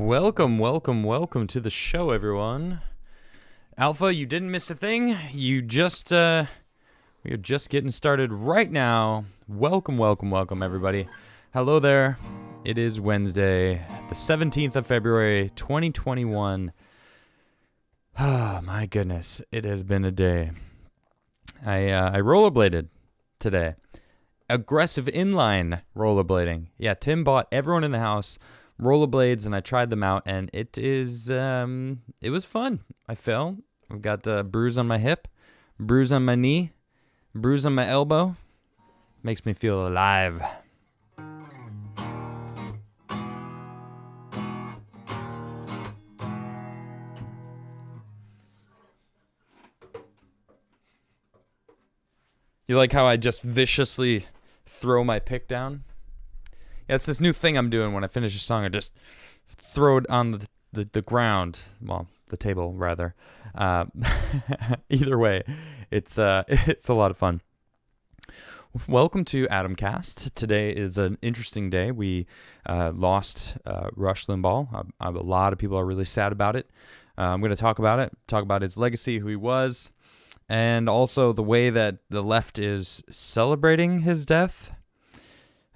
Welcome to the show, everyone. Alpha, you didn't miss a thing. We are just getting started right now. Welcome, everybody. Hello there. It is Wednesday, the 17th of February, 2021. Ah, my goodness, it has been a day. I rollerbladed today. Aggressive inline rollerblading. Yeah, Tim bought everyone in the house rollerblades, and I tried them out, and it was fun. I fell. I've got a bruise on my hip, bruise on my knee, bruise on my elbow. Makes me feel alive. You like how I just viciously throw my pick down? Yeah, it's this new thing I'm doing when I finish a song. I just throw it on the ground. Well, the table, rather. Either way, it's a lot of fun. Welcome to Adamcast. Today is an interesting day. We lost Rush Limbaugh. A lot of people are really sad about it. I'm going to talk about his legacy, who he was, and also the way that the left is celebrating his death.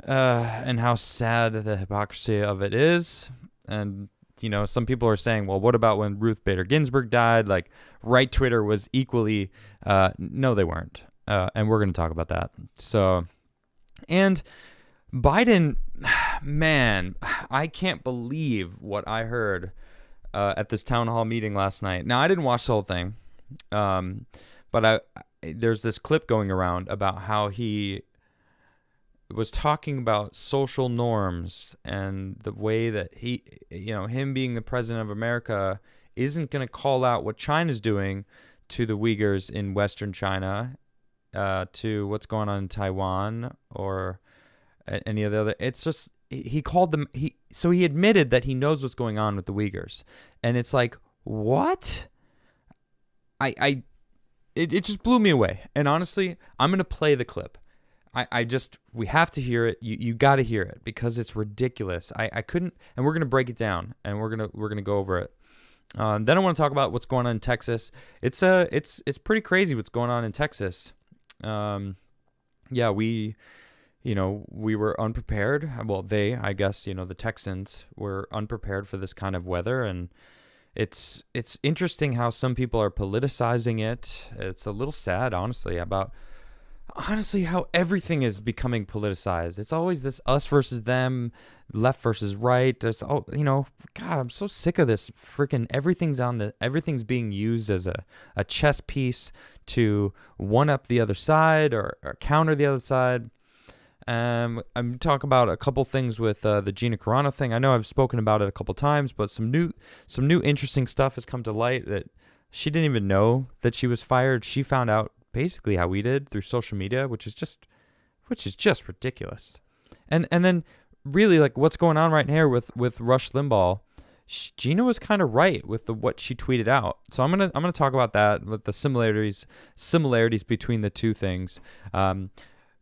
And how sad the hypocrisy of it is. And, you know, some people are saying, well, what about when Ruth Bader Ginsburg died? Like, right Twitter was equally, no, they weren't. And we're going to talk about that. So, and Biden, man, I can't believe what I heard at this town hall meeting last night. Now, I didn't watch the whole thing, but there's this clip going around about how he was talking about social norms and the way that he, him being the president of America isn't going to call out what China's doing to the Uyghurs in Western China, to what's going on in Taiwan or any of the other. It's just, he called them, so he admitted that he knows what's going on with the Uyghurs. And it's like, what? It just blew me away. And honestly, I'm going to play the clip. We have to hear it. You got to hear it because it's ridiculous. I couldn't, and we're going to break it down and we're going to go over it. Then I want to talk about what's going on in Texas. It's pretty crazy what's going on in Texas. We were unprepared. Well, I guess, the Texans were unprepared for this kind of weather, and it's interesting how some people are politicizing it. It's a little sad, honestly, how everything is becoming politicized. It's always this us versus them, left versus right. There's God, I'm so sick of this freaking everything's being used as a chess piece to one up the other side or counter the other side. I'm talking about a couple things with the Gina Carano thing. I know I've spoken about it a couple times, but some new interesting stuff has come to light that she didn't even know that she was fired. She found out basically how we did through social media, which is just ridiculous. And then really, like, what's going on right here with Rush Limbaugh, Gina was kind of right with what she tweeted out. So I'm gonna talk about that, with the similarities between the two things.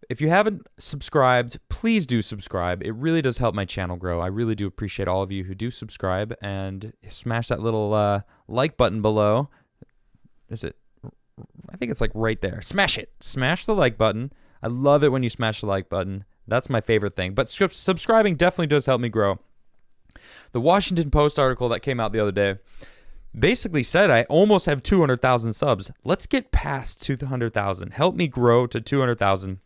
If you haven't subscribed, please do subscribe. It really does help my channel grow. I really do appreciate all of you who do subscribe, and smash that little like button below. I think it's like right there. Smash it. Smash the like button. I love it when you smash the like button. That's my favorite thing. But subscribing definitely does help me grow. The Washington Post article that came out the other day basically said I almost have 200,000 subs. Let's get past 200,000. Help me grow to 200,000.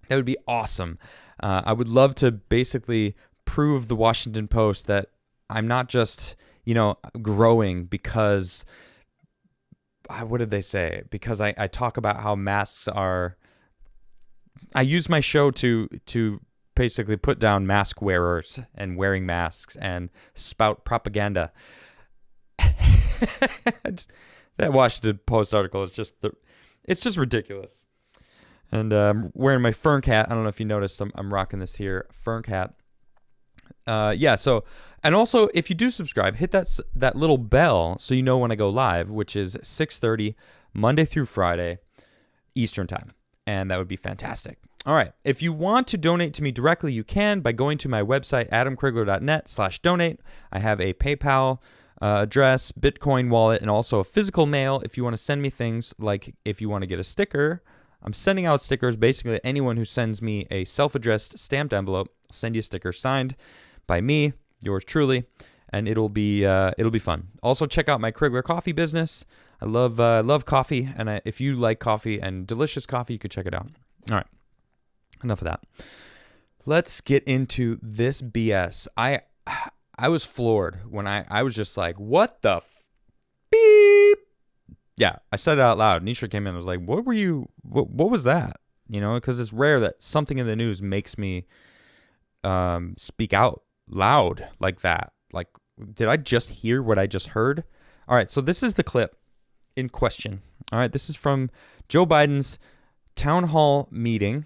That would be awesome. I would love to basically prove the Washington Post that I'm not just, growing because... what did they say? Because I talk about how masks are... I use my show to basically put down mask wearers and wearing masks and spout propaganda. That Washington Post article is just ridiculous. And I'm wearing my Fern Cat. I don't know if you noticed, I'm rocking this here Fern Cat. So, and also, if you do subscribe, hit that little bell so you know when I go live, which is 6:30 Monday through Friday Eastern time, and that would be fantastic. All right. If you want to donate to me directly, you can by going to my website, adamcrigler.net/donate. I have a PayPal address, Bitcoin wallet, and also a physical mail if you want to send me things like if you want to get a sticker. I'm sending out stickers basically to anyone who sends me a self-addressed stamped envelope. I'll send you a sticker signed by me, yours truly, and it'll be fun. Also, check out my Crigler coffee business. I love coffee, and if you like coffee and delicious coffee, you could check it out. All right. Enough of that. Let's get into this BS. I was floored when I was just like, what the beep? Yeah, I said it out loud. Nisha came in and was like, what was that? You know, because it's rare that something in the news makes me speak out loud like that. Like, did I just hear what I just heard? All right, so this is the clip in question. All right, this is from Joe Biden's town hall meeting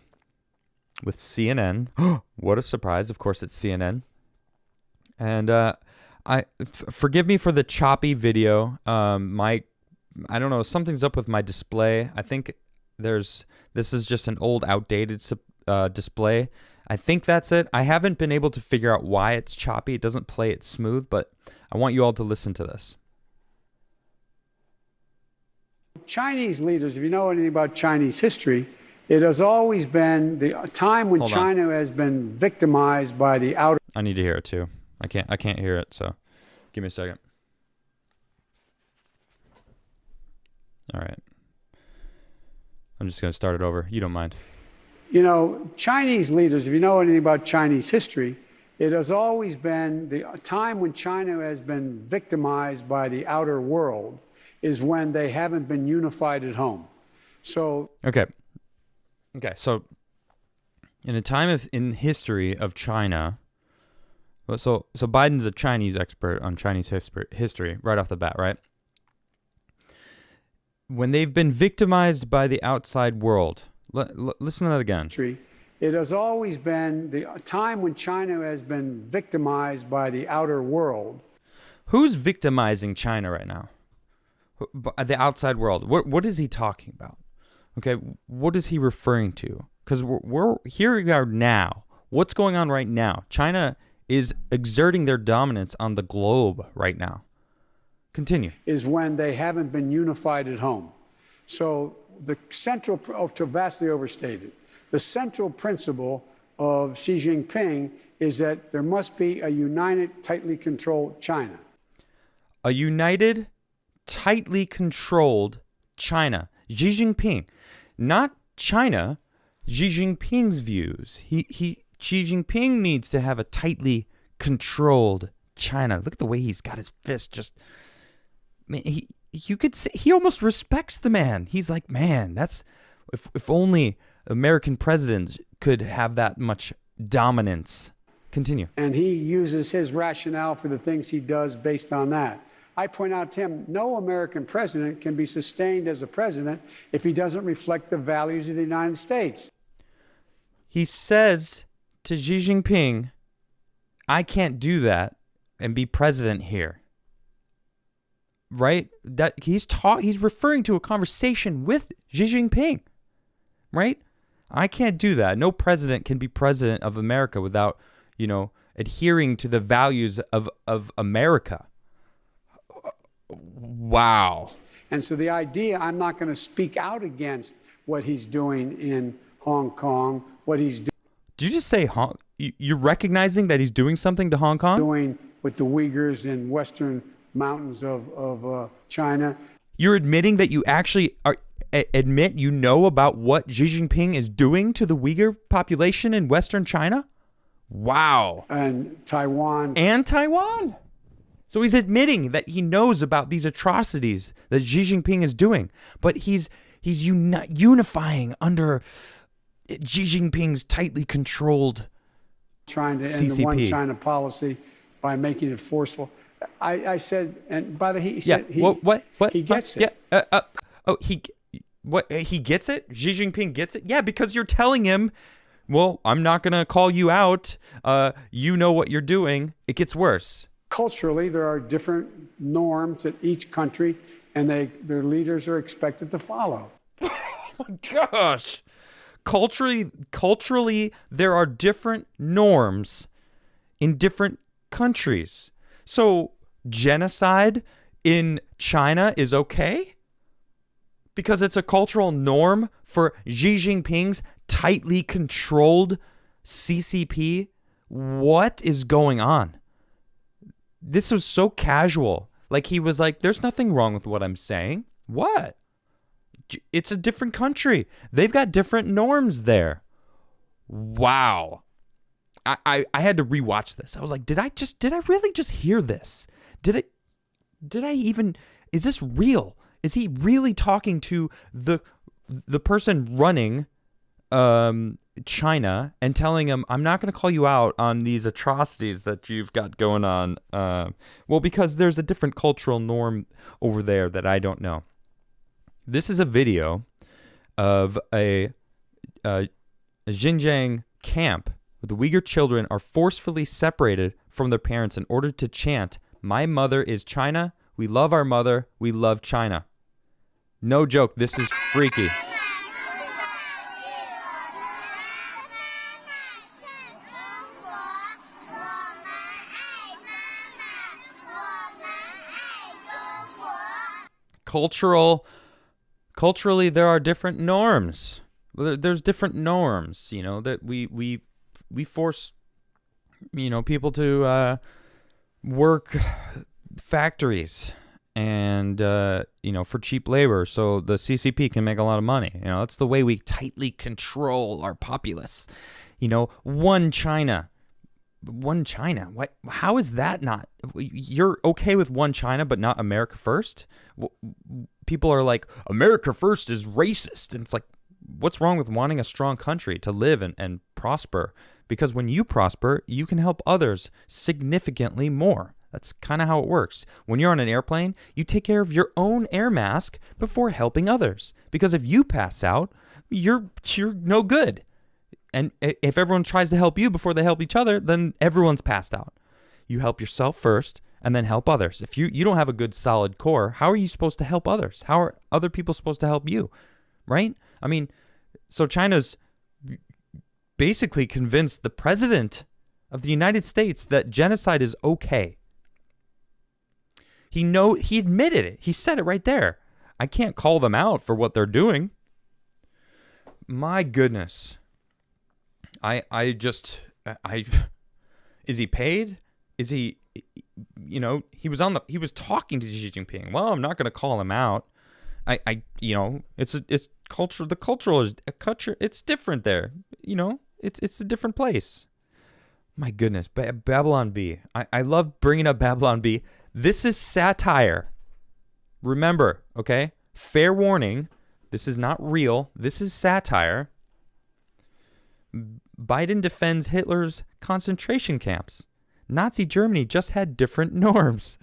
with CNN. What a surprise. Of course, it's CNN. And forgive me for the choppy video. I don't know, something's up with my display. I think this is just an old, outdated display. I think that's it. I haven't been able to figure out why it's choppy. It doesn't play it smooth, but I want you all to listen to this. Chinese leaders, if you know anything about Chinese history, it has always been the time when China has been victimized by the outer... I need to hear it too. I can't hear it, so give me a second. All right. I'm just going to start it over. You don't mind. You know, Chinese leaders, if you know anything about Chinese history, it has always been the time when China has been victimized by the outer world is when they haven't been unified at home. So... Okay, so in a time in history of China, so Biden's a Chinese expert on Chinese history right off the bat, right? When they've been victimized by the outside world, listen to that again. It has always been the time when China has been victimized by the outer world. Who's victimizing China right now? The outside world. What is he talking about? Okay, what is he referring to? Because we're here we are now. What's going on right now? China is exerting their dominance on the globe right now. Continue. Is when they haven't been unified at home. So the central, to vastly overstated, the central principle of Xi Jinping is that there must be a united, tightly controlled China. A united, tightly controlled China. Xi Jinping. Not China, Xi Jinping's views. Xi Jinping needs to have a tightly controlled China. Look at the way he's got his fist just... Man, you could say he almost respects the man. He's like, man, that's... If only American presidents could have that much dominance. Continue. And he uses his rationale for the things he does based on that. I point out to him, no American president can be sustained as a president if he doesn't reflect the values of the United States. He says to Xi Jinping, I can't do that and be president here. Right? That he's referring to a conversation with Xi Jinping. Right? I can't do that. No president can be president of America without, adhering to the values of America. Wow. And so the idea, I'm not going to speak out against what he's doing in Hong Kong, what he's doing. Did you just say you're recognizing that he's doing something to Hong Kong? Doing with the Uyghurs in western mountains of China. You're admitting that you actually admit you know about what Xi Jinping is doing to the Uyghur population in western China? Wow. And Taiwan. So he's admitting that he knows about these atrocities that Xi Jinping is doing, but he's unifying under Xi Jinping's tightly controlled trying to CCP. end the one China policy by making it forceful. I said, and by the way, he said he gets it. He gets it? Xi Jinping gets it? Yeah, because you're telling him, well, I'm not going to call you out. You know what you're doing. It gets worse. Culturally, there are different norms at each country, and their leaders are expected to follow. Oh my gosh. Culturally, there are different norms in different countries. So genocide in China is okay because it's a cultural norm for Xi Jinping's tightly controlled CCP. What is going on? This was so casual. Like he was like, there's nothing wrong with what I'm saying. What? It's a different country. They've got different norms there. Wow. I had to rewatch this. I was like, did I really just hear this? Did I even, is this real? Is he really talking to the person running China and telling him, I'm not going to call you out on these atrocities that you've got going on? Well, because there's a different cultural norm over there that I don't know. This is a video of a Xinjiang camp where the Uyghur children are forcefully separated from their parents in order to chant, "My mother is China. We love our mother. We love China." No joke. This is freaky. Culturally, there are different norms. There's different norms, that we force, people to work factories and, for cheap labor so the CCP can make a lot of money. That's the way we tightly control our populace. One China. One China. What? How is that not? You're okay with one China, but not America first? People are like, America first is racist. And it's like, what's wrong with wanting a strong country to live and prosper? Because when you prosper, you can help others significantly more. That's kind of how it works. When you're on an airplane, you take care of your own air mask before helping others. Because if you pass out, you're no good. And if everyone tries to help you before they help each other, then everyone's passed out. You help yourself first and then help others. If you don't have a good solid core, how are you supposed to help others? How are other people supposed to help you? Right? I mean, so China's basically convinced the president of the United States that genocide is okay. He admitted it. He said it right there. I can't call them out for what they're doing. My goodness. Is he paid? Is he, he was talking to Xi Jinping. Well, I'm not going to call him out. It's culture. The cultural is a culture. It's different there. It's a different place. My goodness. Babylon Bee. I love bringing up Babylon Bee. This is satire. Remember, okay? Fair warning. This is not real. This is satire. Biden defends Hitler's concentration camps. Nazi Germany just had different norms.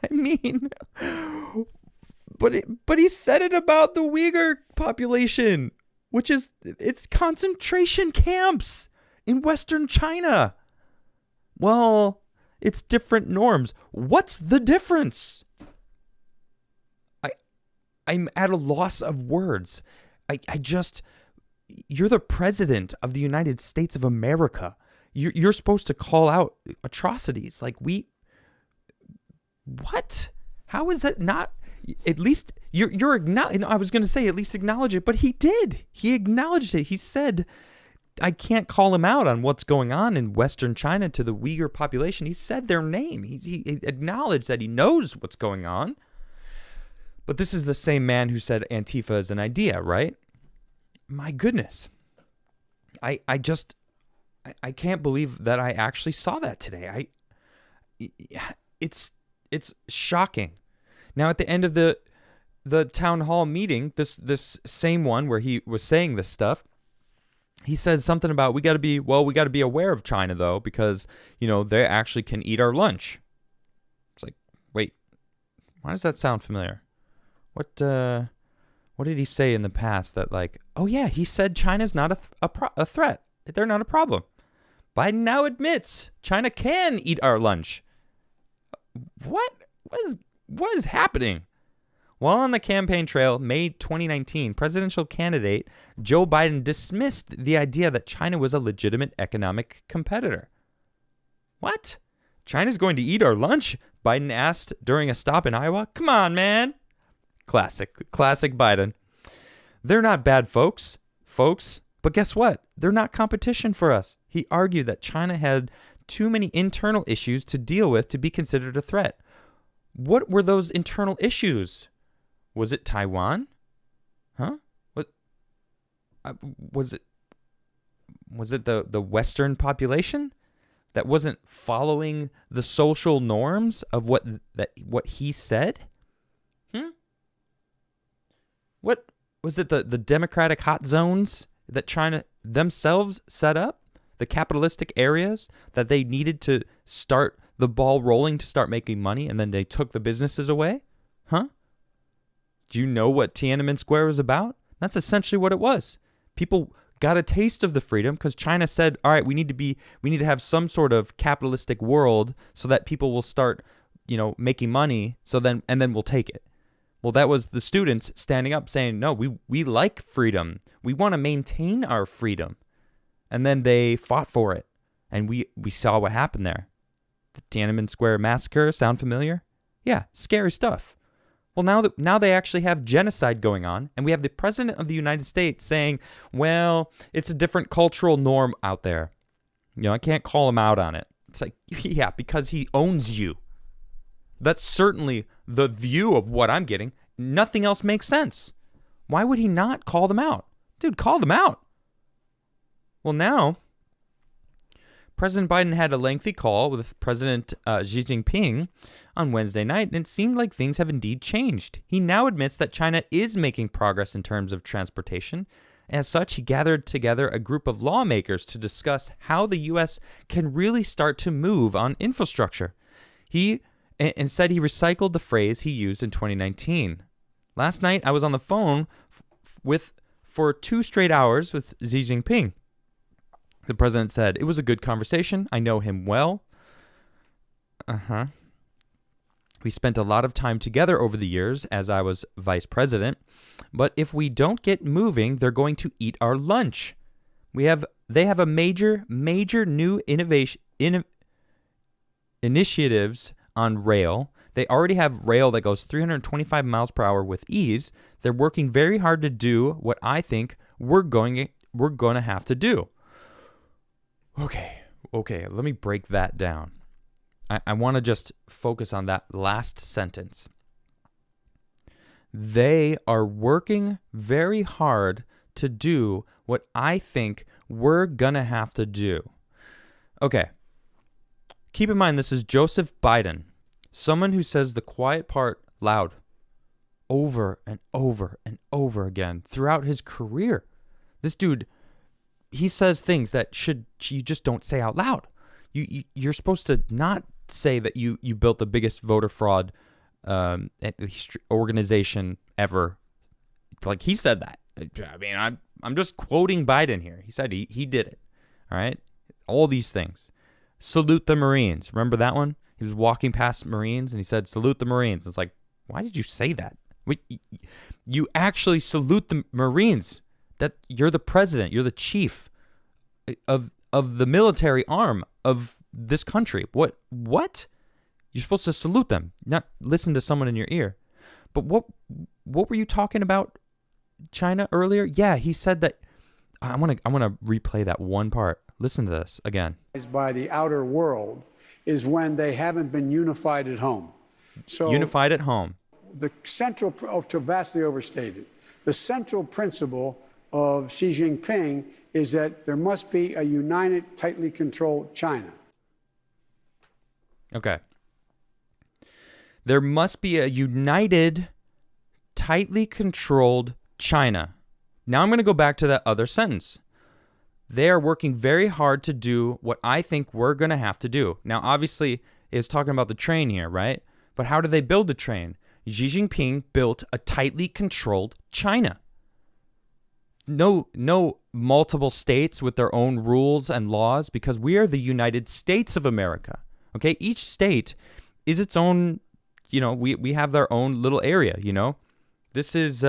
I mean, but he said it about the Uyghur population, which is, it's concentration camps in Western China. Well, it's different norms. What's the difference? I'm at a loss of words. You're the president of the United States of America. You're supposed to call out atrocities. What? How is that not? At least I was going to say at least acknowledge it, but he did. He acknowledged it. He said, I can't call him out on what's going on in Western China to the Uyghur population. He said their name. He acknowledged that he knows what's going on. But this is the same man who said Antifa is an idea, right? My goodness. I can't believe that I actually saw that today. It's shocking. Now at the end of the town hall meeting, this same one where he was saying this stuff, he said something about we got to be aware of China though, because they actually can eat our lunch. It's like, wait, why does that sound familiar? What did he say in the past that oh yeah, he said China's not a threat. They're not a problem. Biden now admits China can eat our lunch. What is happening? While on the campaign trail, May 2019, presidential candidate Joe Biden dismissed the idea that China was a legitimate economic competitor. What? China's going to eat our lunch? Biden asked during a stop in Iowa. Come on, man. Classic Biden. They're not bad folks, but guess what? They're not competition for us. He argued that China had too many internal issues to deal with to be considered a threat. What were those internal issues? Was it Taiwan? Huh? What? Was it the Western population that wasn't following the social norms of what he said? What was it? The democratic hot zones that China themselves set up, the capitalistic areas that they needed to start the ball rolling to start making money, and then they took the businesses away? Huh? Do you know what Tiananmen Square was about? That's essentially what it was. People got a taste of the freedom because China said, all right, we need to have some sort of capitalistic world so that people will start, making money, and then we'll take it. Well, that was the students standing up saying, no, we like freedom. We want to maintain our freedom. And then they fought for it. And we saw what happened there. The Tiananmen Square massacre, sound familiar? Yeah, scary stuff. Well, now they actually have genocide going on, and we have the president of the United States saying, well, it's a different cultural norm out there. I can't call him out on it. It's like, yeah, because he owns you. That's certainly the view of what I'm getting. Nothing else makes sense. Why would he not call them out? Dude, call them out. Well, now, President Biden had a lengthy call with President Xi Jinping on Wednesday night, and it seemed like things have indeed changed. He now admits that China is making progress in terms of transportation. As such, he gathered together a group of lawmakers to discuss how the U.S. can really start to move on infrastructure. Instead, he recycled the phrase he used in 2019. Last night, I was on the phone for 2 straight hours with Xi Jinping. The president said, it was a good conversation. I know him well. We spent a lot of time together over the years as I was vice president. But if we don't get moving, they're going to eat our lunch. They have a major new initiatives on rail. They already have rail that goes 325 miles per hour with ease. They're working very hard to do what I think we're going to have to do. Okay, let me break that down. I want to just focus on that last sentence. They are working very hard to do what I think we're going to have to do. Okay. Keep in mind, this is Joseph Biden, someone who says the quiet part loud over and over and over again throughout his career. This dude, he says things that you just don't say out loud. You're supposed to not say that you built the biggest voter fraud organization ever. Like, he said that. I mean, I'm just quoting Biden here. He said he did it. All right? All these things. Salute the Marines. Remember that one? He was walking past Marines and he said, salute the Marines. It's like, why did you say that? You actually salute the Marines. That you're the president. You're the chief of the military arm of this country. What? You're supposed to salute them, not listen to someone in your ear. But what were you talking about, China, earlier? Yeah, he said that. I want to replay that one part. Listen to this again. By the outer world is when they haven't been unified at home. So unified at home. The central, vastly overstated, the central principle of Xi Jinping is that there must be a united, tightly controlled China. Okay. There must be a united, tightly controlled China. Now I'm going to go back to that other sentence. They are working very hard to do what I think we're going to have to do. Now, obviously, it's talking about the train here, right? But how do they build the train? Xi Jinping built a tightly controlled China. No multiple states with their own rules and laws, because we are the United States of America. Okay, each state is its own, we have their own little area, As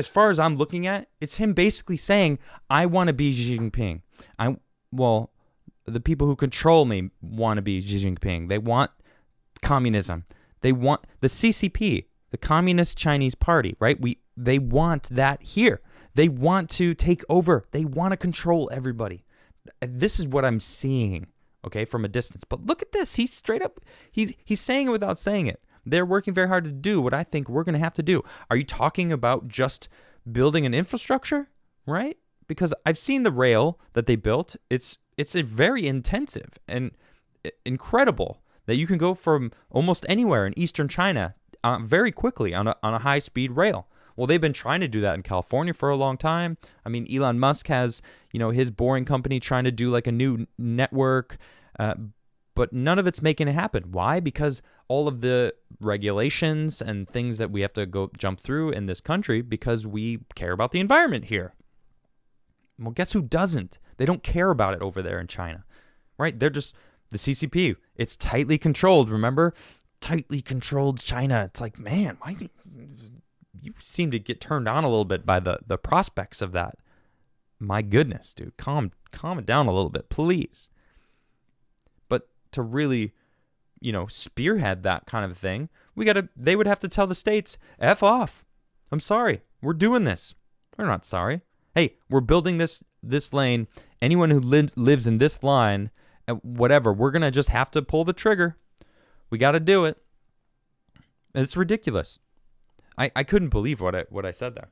far as I'm looking at, it's him basically saying, I want to be Xi Jinping. The people who control me want to be Xi Jinping. They want communism. They want the CCP, the Communist Chinese Party, right? They want that here. They want to take over. They want to control everybody. This is what I'm seeing, okay, from a distance. But look at this. He's straight up, he's saying it without saying it. They're working very hard to do what I think we're going to have to do. Are you talking about just building an infrastructure, right? Because I've seen the rail that they built. It's a very intensive and incredible that you can go from almost anywhere in eastern China very quickly on a high-speed rail. Well, they've been trying to do that in California for a long time. I mean, Elon Musk has, his Boring Company trying to do like a new network, but none of it's making it happen. Why? Because all of the regulations and things that we have to go jump through in this country, because we care about the environment here. Well, guess who doesn't? They don't care about it over there in China, right? They're just the CCP. It's tightly controlled. Remember, tightly controlled China. It's like, man, why you seem to get turned on a little bit by the prospects of that. My goodness, dude, calm it down a little bit, please. But to really, spearhead that kind of thing, they would have to tell the states, F off. I'm sorry. We're doing this. We're not sorry. Hey, we're building this lane. Anyone who lives in this line, whatever, we're going to just have to pull the trigger. We got to do it. It's ridiculous. I couldn't believe what I said there.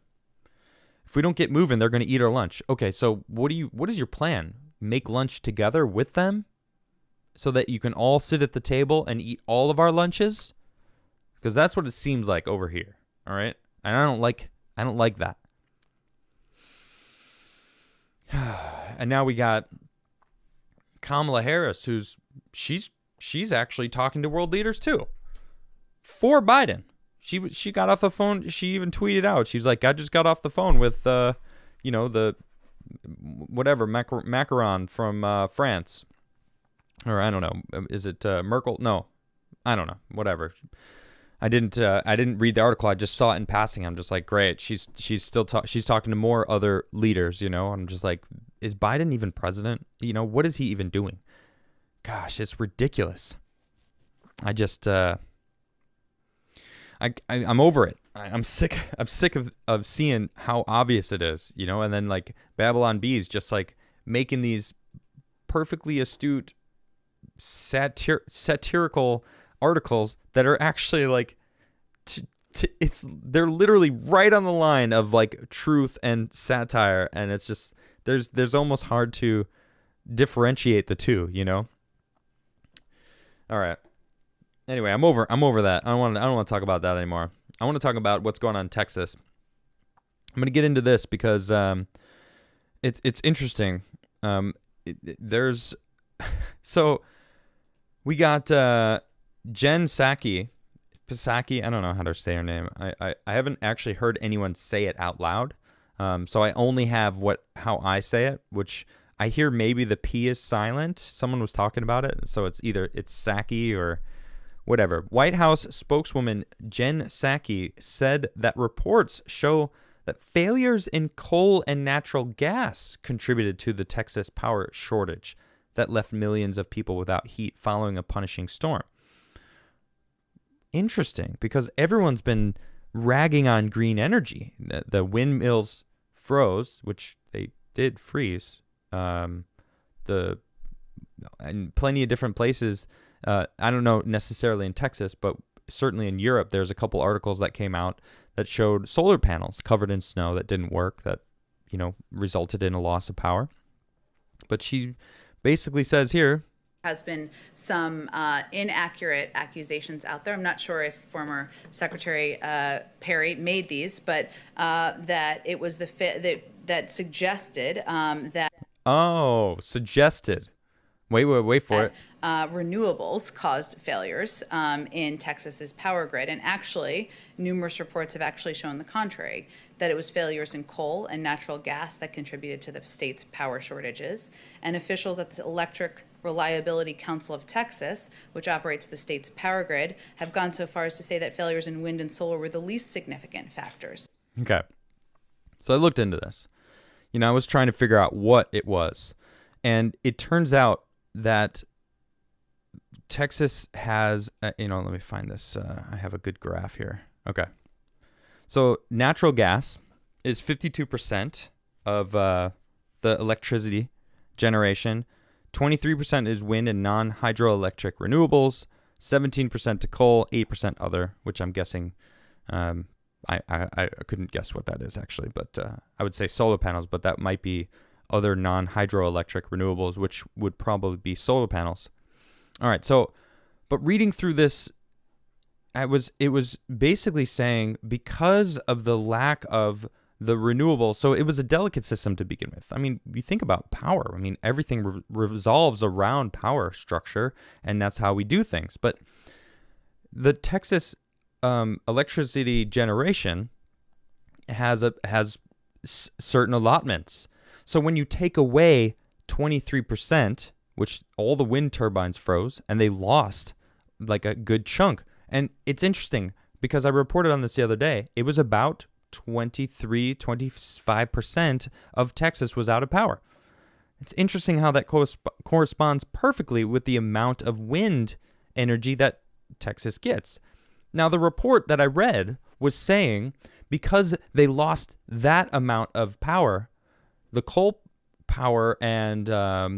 If we don't get moving, they're going to eat our lunch. Okay, so what is your plan? Make lunch together with them so that you can all sit at the table and eat all of our lunches? Because that's what it seems like over here. All right? And I don't like that. And now we got Kamala Harris, she's actually talking to world leaders too. For Biden. She got off the phone. She even tweeted out. She's like, I just got off the phone with, the whatever, Macron from France. Or I don't know. Is it Merkel? No, I don't know. Whatever. I didn't read the article. I just saw it in passing. I'm just like, great. She's still she's talking to more other leaders. I'm just like, is Biden even president? What is he even doing? Gosh, it's ridiculous. I just. I'm over it. I'm sick. I'm sick of seeing how obvious it is, and then like Babylon Bees just like making these perfectly astute satirical articles that are actually like they're literally right on the line of like truth and satire, and it's just there's almost hard to differentiate the two, All right. Anyway, I'm over that. I don't want to talk about that anymore. I want to talk about what's going on in Texas. I'm going to get into this because it's interesting. So we got Jen Psaki. I don't know how to say her name. I haven't actually heard anyone say it out loud. So I only have how I say it, which I hear maybe the P is silent. Someone was talking about it, so it's Psaki or whatever. White House spokeswoman Jen Psaki said that reports show that failures in coal and natural gas contributed to the Texas power shortage that left millions of people without heat following a punishing storm. Interesting, because everyone's been ragging on green energy. The windmills froze, which they did freeze. And plenty of different places. I don't know necessarily in Texas, but certainly in Europe, there's a couple articles that came out that showed solar panels covered in snow that didn't work, that, resulted in a loss of power. But she basically says here, has been some inaccurate accusations out there. I'm not sure if former Secretary Perry made these, but that it was that suggested that. Oh, suggested. Wait for it. Renewables caused failures in Texas's power grid, and actually, numerous reports have actually shown the contrary, that it was failures in coal and natural gas that contributed to the state's power shortages. And officials at the Electric Reliability Council of Texas, which operates the state's power grid, have gone so far as to say that failures in wind and solar were the least significant factors. Okay. So I looked into this. I was trying to figure out what it was. And it turns out that Texas has, let me find this. I have a good graph here. Okay. So natural gas is 52% of the electricity generation. 23% is wind and non-hydroelectric renewables. 17% to coal, 8% other, which I'm guessing, I couldn't guess what that is actually, but I would say solar panels, but that might be other non-hydroelectric renewables, which would probably be solar panels. All right, so, but reading through this, it was basically saying because of the lack of the renewable, so it was a delicate system to begin with. I mean, you think about power. I mean, everything revolves around power structure, and that's how we do things. But the Texas electricity generation has certain allotments. So when you take away 23%, which all the wind turbines froze, and they lost like a good chunk. And it's interesting because I reported on this the other day. It was about 25% of Texas was out of power. It's interesting how that corresponds perfectly with the amount of wind energy that Texas gets. Now, the report that I read was saying because they lost that amount of power, the coal power and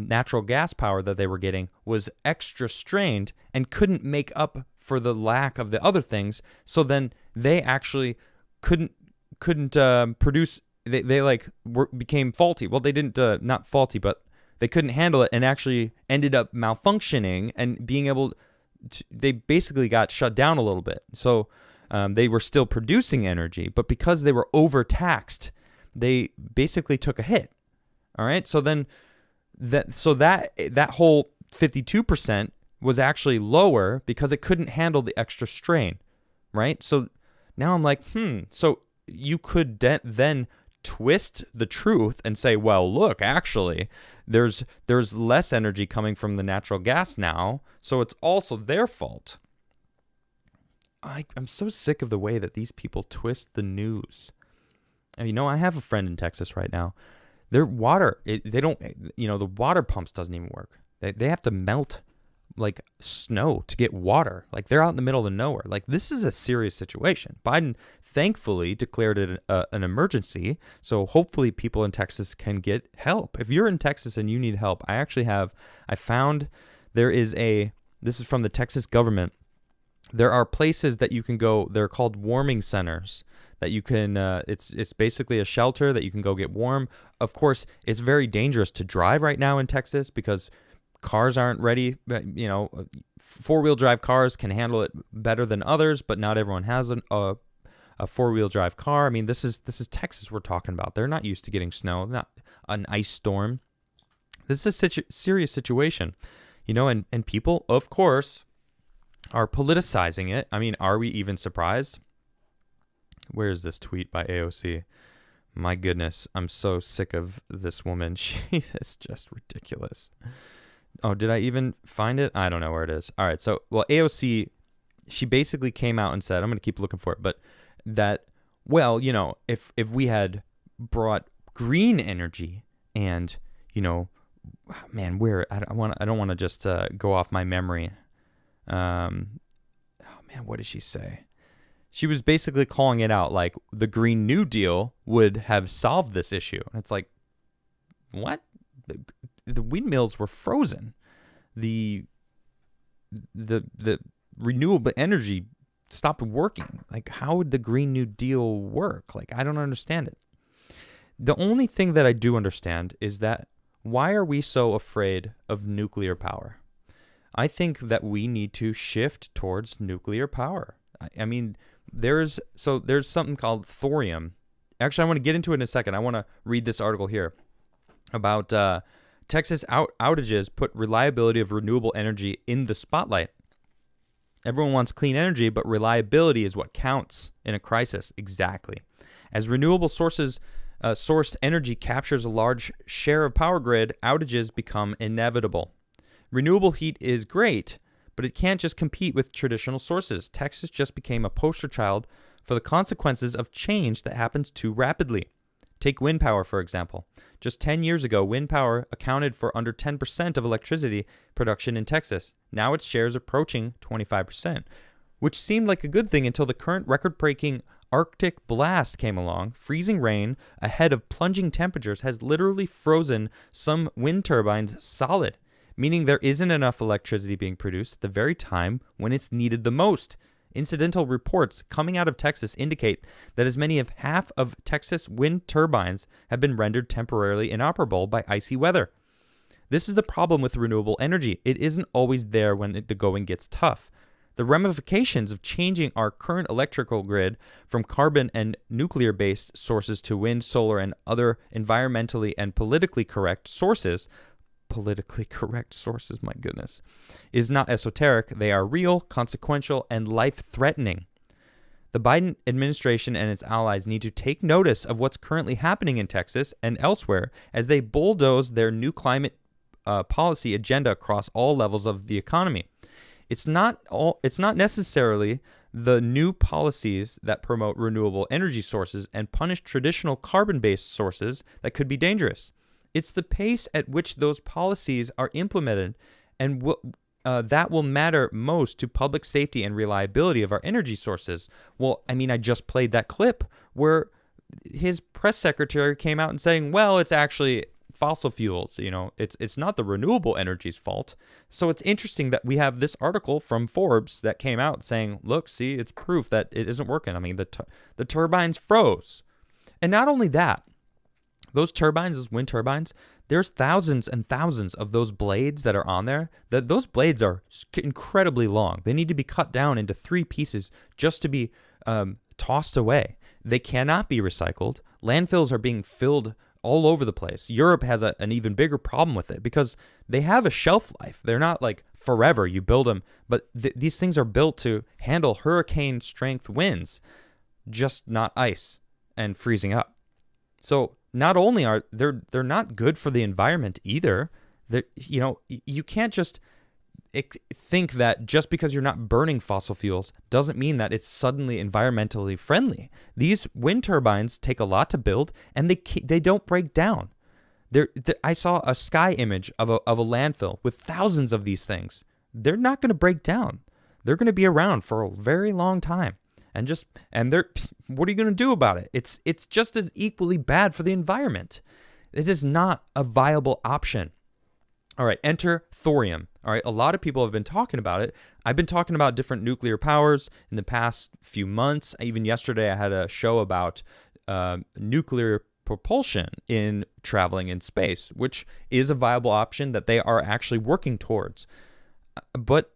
natural gas power that they were getting was extra strained and couldn't make up for the lack of the other things. So then they actually couldn't produce. They became faulty. Well, they didn't not faulty, but they couldn't handle it and actually ended up malfunctioning and being able to, they basically got shut down a little bit. So they were still producing energy, but because they were overtaxed, they basically took a hit. All right. So then that whole 52% was actually lower because it couldn't handle the extra strain. Right. So now I'm like, so you could then twist the truth and say, well, look, actually, there's less energy coming from the natural gas now, so it's also their fault. I'm so sick of the way that these people twist the news. And, I have a friend in Texas right now. Their water, the water pumps doesn't even work. They have to melt like snow to get water. Like they're out in the middle of nowhere. Like this is a serious situation. Biden thankfully declared it an emergency. So hopefully people in Texas can get help. If you're in Texas and you need help, I found this is from the Texas government. There are places that you can go. They're called warming centers that you can, it's basically a shelter that you can go get warm. Of course, it's very dangerous to drive right now in Texas because cars aren't ready. Four-wheel drive cars can handle it better than others, but not everyone has a four-wheel drive car. I mean, this is Texas we're talking about. They're not used to getting snow, not an ice storm. This is a serious situation, and people, of course, are politicizing it. I mean, are we even surprised? Where is this tweet by AOC? My goodness, I'm so sick of this woman. She is just ridiculous. Oh, did I even find it? I don't know where it is. All right. So, AOC, she basically came out and said, I'm going to keep looking for it, but that, if we had brought green energy and, man, I don't want to just go off my memory. What did she say? She was basically calling it out like the Green New Deal would have solved this issue. And it's like, what? The windmills were frozen. The renewable energy stopped working. Like, how would the Green New Deal work? Like, I don't understand it. The only thing that I do understand is that why are we so afraid of nuclear power? I think that we need to shift towards nuclear power. I mean, there's something called thorium. Actually, I want to get into it in a second. I want to read this article here about Texas outages put reliability of renewable energy in the spotlight. Everyone wants clean energy, but reliability is what counts in a crisis. Exactly. As renewable sourced energy captures a large share of power grid, outages become inevitable. Renewable heat is great, but it can't just compete with traditional sources. Texas just became a poster child for the consequences of change that happens too rapidly. Take wind power, for example. Just 10 years ago, wind power accounted for under 10% of electricity production in Texas. Now its share is approaching 25%, which seemed like a good thing until the current record-breaking Arctic blast came along. Freezing rain ahead of plunging temperatures has literally frozen some wind turbines solid, meaning there isn't enough electricity being produced at the very time when it's needed the most. Incidental reports coming out of Texas indicate that as many as half of Texas wind turbines have been rendered temporarily inoperable by icy weather. This is the problem with renewable energy. It isn't always there when the going gets tough. The ramifications of changing our current electrical grid from carbon and nuclear-based sources to wind, solar, and other environmentally and politically correct sources, my goodness, is not esoteric. They are real, consequential, and life-threatening. The Biden administration and its allies need to take notice of what's currently happening in Texas and elsewhere as they bulldoze their new climate policy agenda across all levels of the economy. It's not necessarily the new policies that promote renewable energy sources and punish traditional carbon-based sources that could be dangerous. It's the pace at which those policies are implemented and that will matter most to public safety and reliability of our energy sources. Well, I mean, I just played that clip where his press secretary came out and saying, well, it's actually fossil fuels, it's not the renewable energy's fault. So it's interesting that we have this article from Forbes that came out saying, look, see, it's proof that it isn't working. I mean, the turbines froze. And not only that, those turbines, those wind turbines, there's thousands and thousands of those blades that are on there. Those blades are incredibly long. They need to be cut down into 3 pieces just to be tossed away. They cannot be recycled. Landfills are being filled all over the place. Europe has an even bigger problem with it because they have a shelf life. They're not like forever. You build them, but these things are built to handle hurricane strength winds, just not ice and freezing up. So not only are they're not good for the environment either. You can't just think that just because you're not burning fossil fuels doesn't mean that it's suddenly environmentally friendly. These wind turbines take a lot to build, and they don't break down. I saw a sky image of a landfill with thousands of these things. They're not going to break down. They're going to be around for a very long time. What are you going to do about it? It's just as equally bad for the environment. It is not a viable option. All right, enter thorium. All right, a lot of people have been talking about it. I've been talking about different nuclear powers in the past few months. Even yesterday, I had a show about nuclear propulsion in traveling in space, which is a viable option that they are actually working towards. But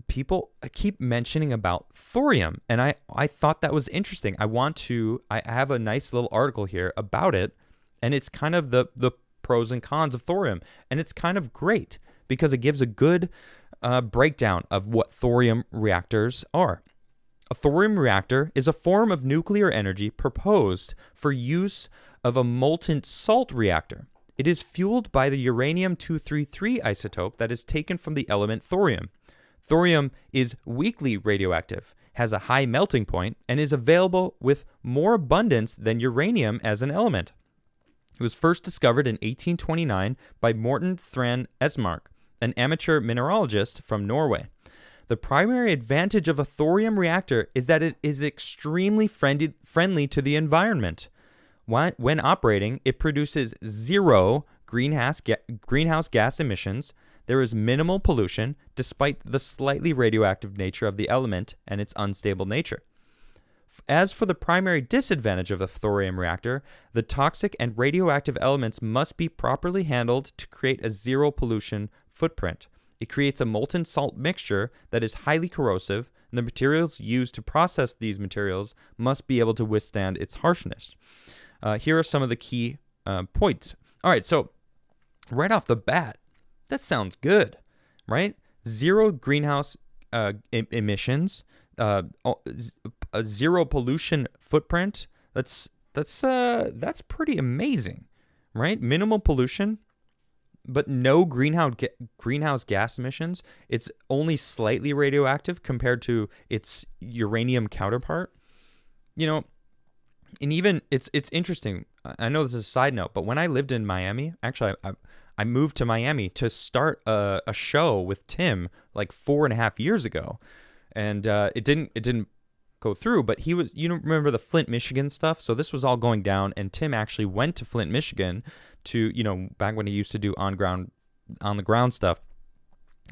people keep mentioning about thorium, and I thought that was interesting. I have a nice little article here about it, and it's kind of the pros and cons of thorium, and it's kind of great because it gives a good breakdown of what thorium reactors are. A thorium reactor is a form of nuclear energy proposed for use of a molten salt reactor. It is fueled by the uranium-233 isotope that is taken from the element thorium. Thorium is weakly radioactive, has a high melting point, and is available with more abundance than uranium as an element. It was first discovered in 1829 by Morten Thrane Esmark, an amateur mineralogist from Norway. The primary advantage of a thorium reactor is that it is extremely friendly to the environment. When operating, it produces 0 greenhouse gas emissions. There is minimal pollution, despite the slightly radioactive nature of the element and its unstable nature. As for the primary disadvantage of a thorium reactor, the toxic and radioactive elements must be properly handled to create a 0 pollution footprint. It creates a molten salt mixture that is highly corrosive, and the materials used to process these materials must be able to withstand its harshness. Here are some of the key points. All right, so right off the bat, that sounds good, right? 0 greenhouse emissions, a 0 pollution footprint. That's pretty amazing, right? Minimal pollution. but no greenhouse gas emissions. It's only slightly radioactive compared to its uranium counterpart. You know, and even it's interesting. I know this is a side note, but when I lived in Miami, actually, I moved to Miami to start a show with Tim like 4.5 years ago, and it didn't go through. But he was, remember the Flint, Michigan stuff? So this was all going down, and Tim actually went to Flint, Michigan to, back when he used to do on the ground stuff,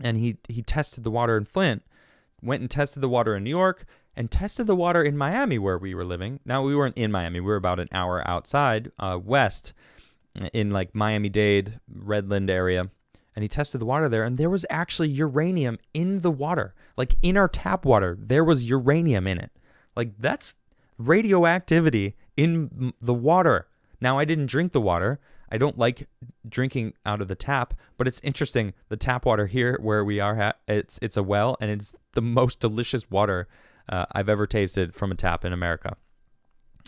and he tested the water in Flint, went and tested the water in New York, and tested the water in Miami where we were living. Now, we weren't in Miami. We were about an hour outside, west, in like Miami-Dade, Redland area. And he tested the water there, and there was actually uranium in the water. Like in our tap water, there was uranium in it. Like that's radioactivity in the water. Now, I didn't drink the water. I don't like drinking out of the tap, but it's interesting. The tap water here where we are at, it's a well, and it's the most delicious water I've ever tasted from a tap in America.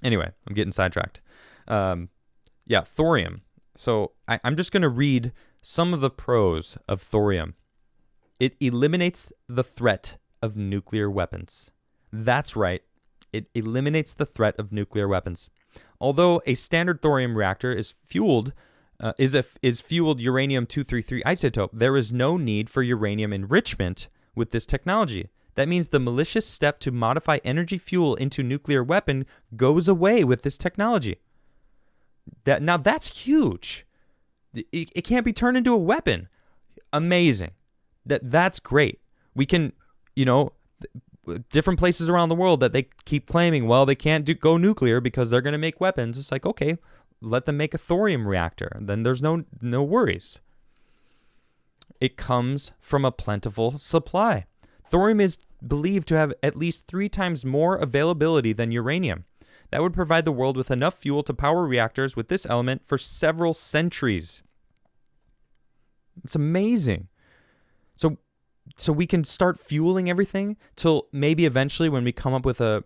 Anyway, I'm getting sidetracked. Thorium. So I'm just going to read some of the pros of thorium. It eliminates the threat of nuclear weapons. That's right. It eliminates the threat of nuclear weapons. Although a standard thorium reactor is fueled uranium-233 isotope, there is no need for uranium enrichment with this technology. That means the malicious step to modify energy fuel into nuclear weapon goes away with this technology. Now that's huge. It can't be turned into a weapon. Amazing. That's great. We can, different places around the world that they keep claiming, well, they can't go nuclear because they're going to make weapons. It's like, okay, let them make a thorium reactor. Then there's no worries. It comes from a plentiful supply. Thorium is believed to have at least 3 times more availability than uranium. That would provide the world with enough fuel to power reactors with this element for several centuries. It's amazing. So we can start fueling everything till maybe eventually when we come up with a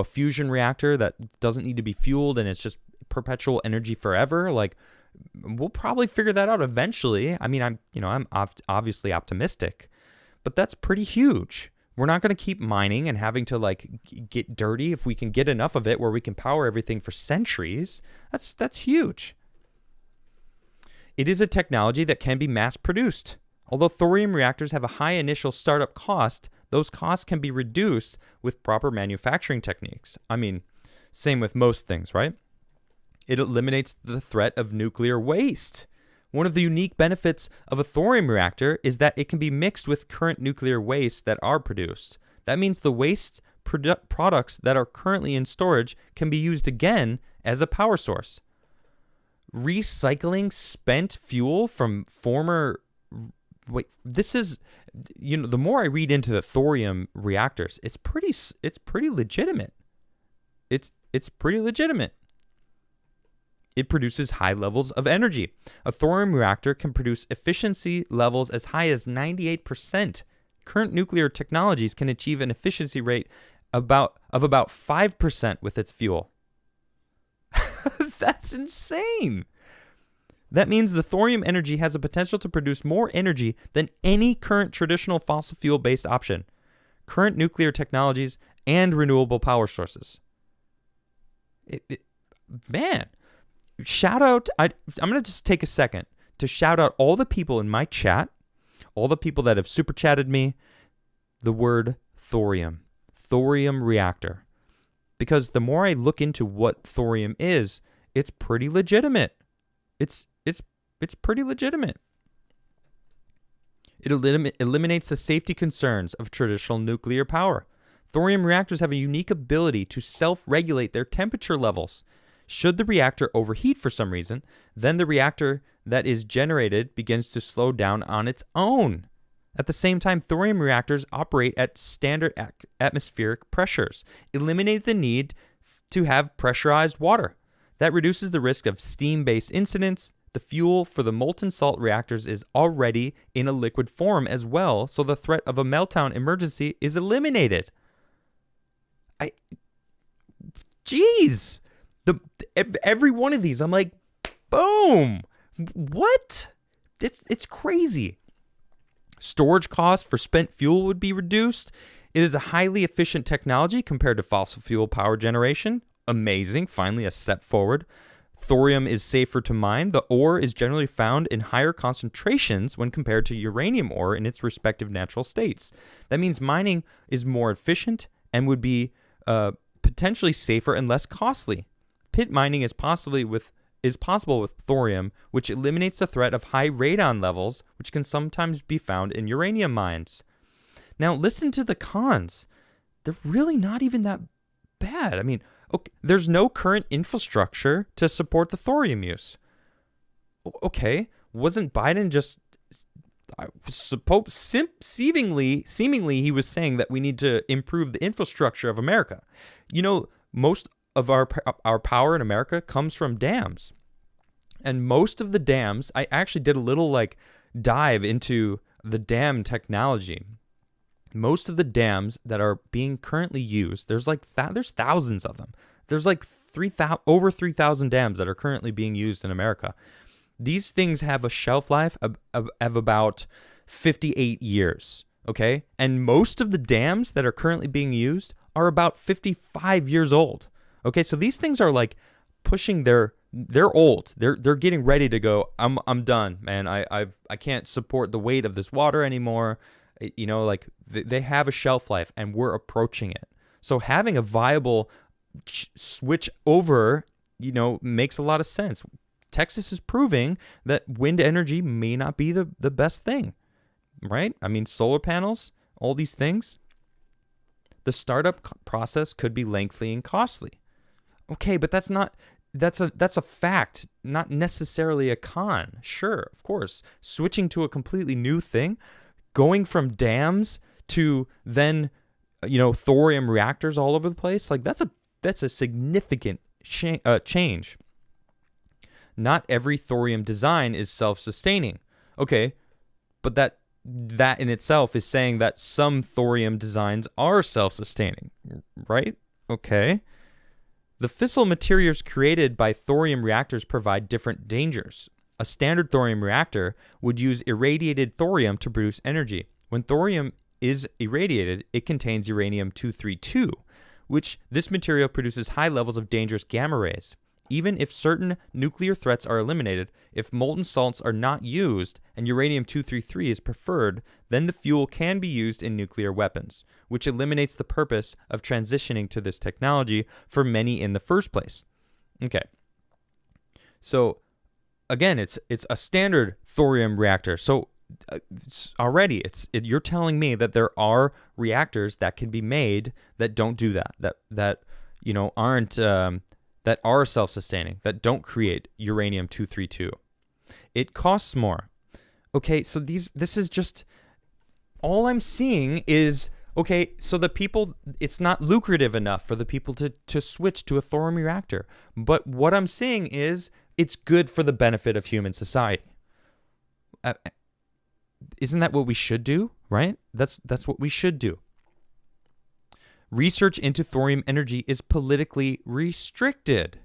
fusion reactor that doesn't need to be fueled and it's just perpetual energy forever. Like, we'll probably figure that out eventually. I mean, I'm obviously optimistic, but that's pretty huge. We're not going to keep mining and having to get dirty. If we can get enough of it where we can power everything for centuries, that's huge. It is a technology that can be mass produced. Although thorium reactors have a high initial startup cost, those costs can be reduced with proper manufacturing techniques. I mean, same with most things, right? It eliminates the threat of nuclear waste. One of the unique benefits of a thorium reactor is that it can be mixed with current nuclear waste that are produced. That means the waste products that are currently in storage can be used again as a power source. Recycling spent fuel from former... this is, the more I read into the thorium reactors, it's pretty legitimate. It's pretty legitimate. It produces high levels of energy. A thorium reactor can produce efficiency levels as high as 98%. Current nuclear technologies can achieve an efficiency rate of about 5% with its fuel. That's insane. That means the thorium energy has a potential to produce more energy than any current traditional fossil fuel-based option, current nuclear technologies, and renewable power sources. Man, shout out. I'm going to just take a second to shout out all the people in my chat, all the people that have super chatted me, the word thorium reactor. Because the more I look into what thorium is, it's pretty legitimate. It's pretty legitimate. It eliminates the safety concerns of traditional nuclear power. Thorium reactors have a unique ability to self-regulate their temperature levels. Should the reactor overheat for some reason, then the reactor that is generated begins to slow down on its own. At the same time, thorium reactors operate at standard atmospheric pressures, eliminate the need to have pressurized water. That reduces the risk of steam-based incidents. The fuel for the molten salt reactors is already in a liquid form as well, so the threat of a meltdown emergency is eliminated. Jeez! Every one of these, I'm like, boom! What? It's crazy. Storage costs for spent fuel would be reduced. It is a highly efficient technology compared to fossil fuel power generation. Amazing. Finally, a step forward. Thorium is safer to mine. The ore is generally found in higher concentrations when compared to uranium ore in its respective natural states. That means mining is more efficient and would be potentially safer and less costly. Pit mining is possible with thorium, which eliminates the threat of high radon levels, which can sometimes be found in uranium mines. Now, listen to the cons. They're really not even that bad. I mean, okay, there's no current infrastructure to support the thorium use. Okay, wasn't Biden just seemingly he was saying that we need to improve the infrastructure of America? You know, most of our power in America comes from dams. And most of the dams, I actually did a little dive into the dam technology. Most of the dams that are being currently used, there's thousands of them. There's over 3,000 dams that are currently being used in America. These things have a shelf life of about 58 years, okay? And most of the dams that are currently being used are about 55 years old. Okay, so these things are pushing they're old. They're getting ready to go. I'm done, man. I can't support the weight of this water anymore. You know, they have a shelf life, and we're approaching it. So having a viable switch over, makes a lot of sense. Texas is proving that wind energy may not be the best thing, right? I mean, solar panels, all these things. The startup process could be lengthy and costly. Okay, but that's a fact, not necessarily a con. Sure, of course. Switching to a completely new thing, going from dams to then, thorium reactors all over the place, that's a significant change. Not every thorium design is self-sustaining. Okay, but that in itself is saying that some thorium designs are self-sustaining, right? Okay. The fissile materials created by thorium reactors provide different dangers. A standard thorium reactor would use irradiated thorium to produce energy. When thorium is irradiated, it contains uranium-232, which this material produces high levels of dangerous gamma rays. Even if certain nuclear threats are eliminated, if molten salts are not used and uranium-233 is preferred, then the fuel can be used in nuclear weapons, which eliminates the purpose of transitioning to this technology for many in the first place. Okay. So, again, it's a standard thorium reactor. So, you're telling me that there are reactors that can be made that don't do that aren't that are self-sustaining, that don't create uranium-232. It costs more. Okay, so this is just, all I'm seeing is, okay, so it's not lucrative enough for the people to switch to a thorium reactor. But what I'm seeing is, it's good for the benefit of human society. Isn't that what we should do, right? That's what we should do. Research into thorium energy is politically restricted.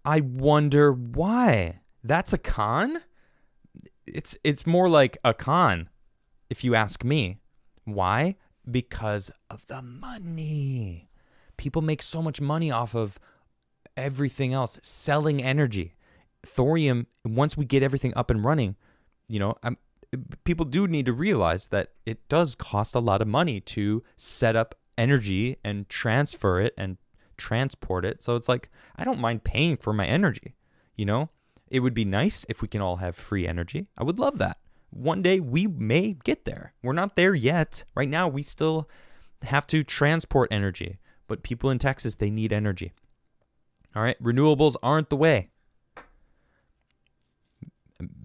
I wonder why. That's a con? It's more like a con, if you ask me. Why? Because of the money. People make so much money off of everything else, selling energy. Thorium, once we get everything up and running, people do need to realize that it does cost a lot of money to set up energy and transfer it and transport it. So it's I don't mind paying for my energy. It would be nice if we can all have free energy. I would love that. One day we may get there. We're not there yet. Right now we still have to transport energy, but people in Texas, they need energy. All right, renewables aren't the way.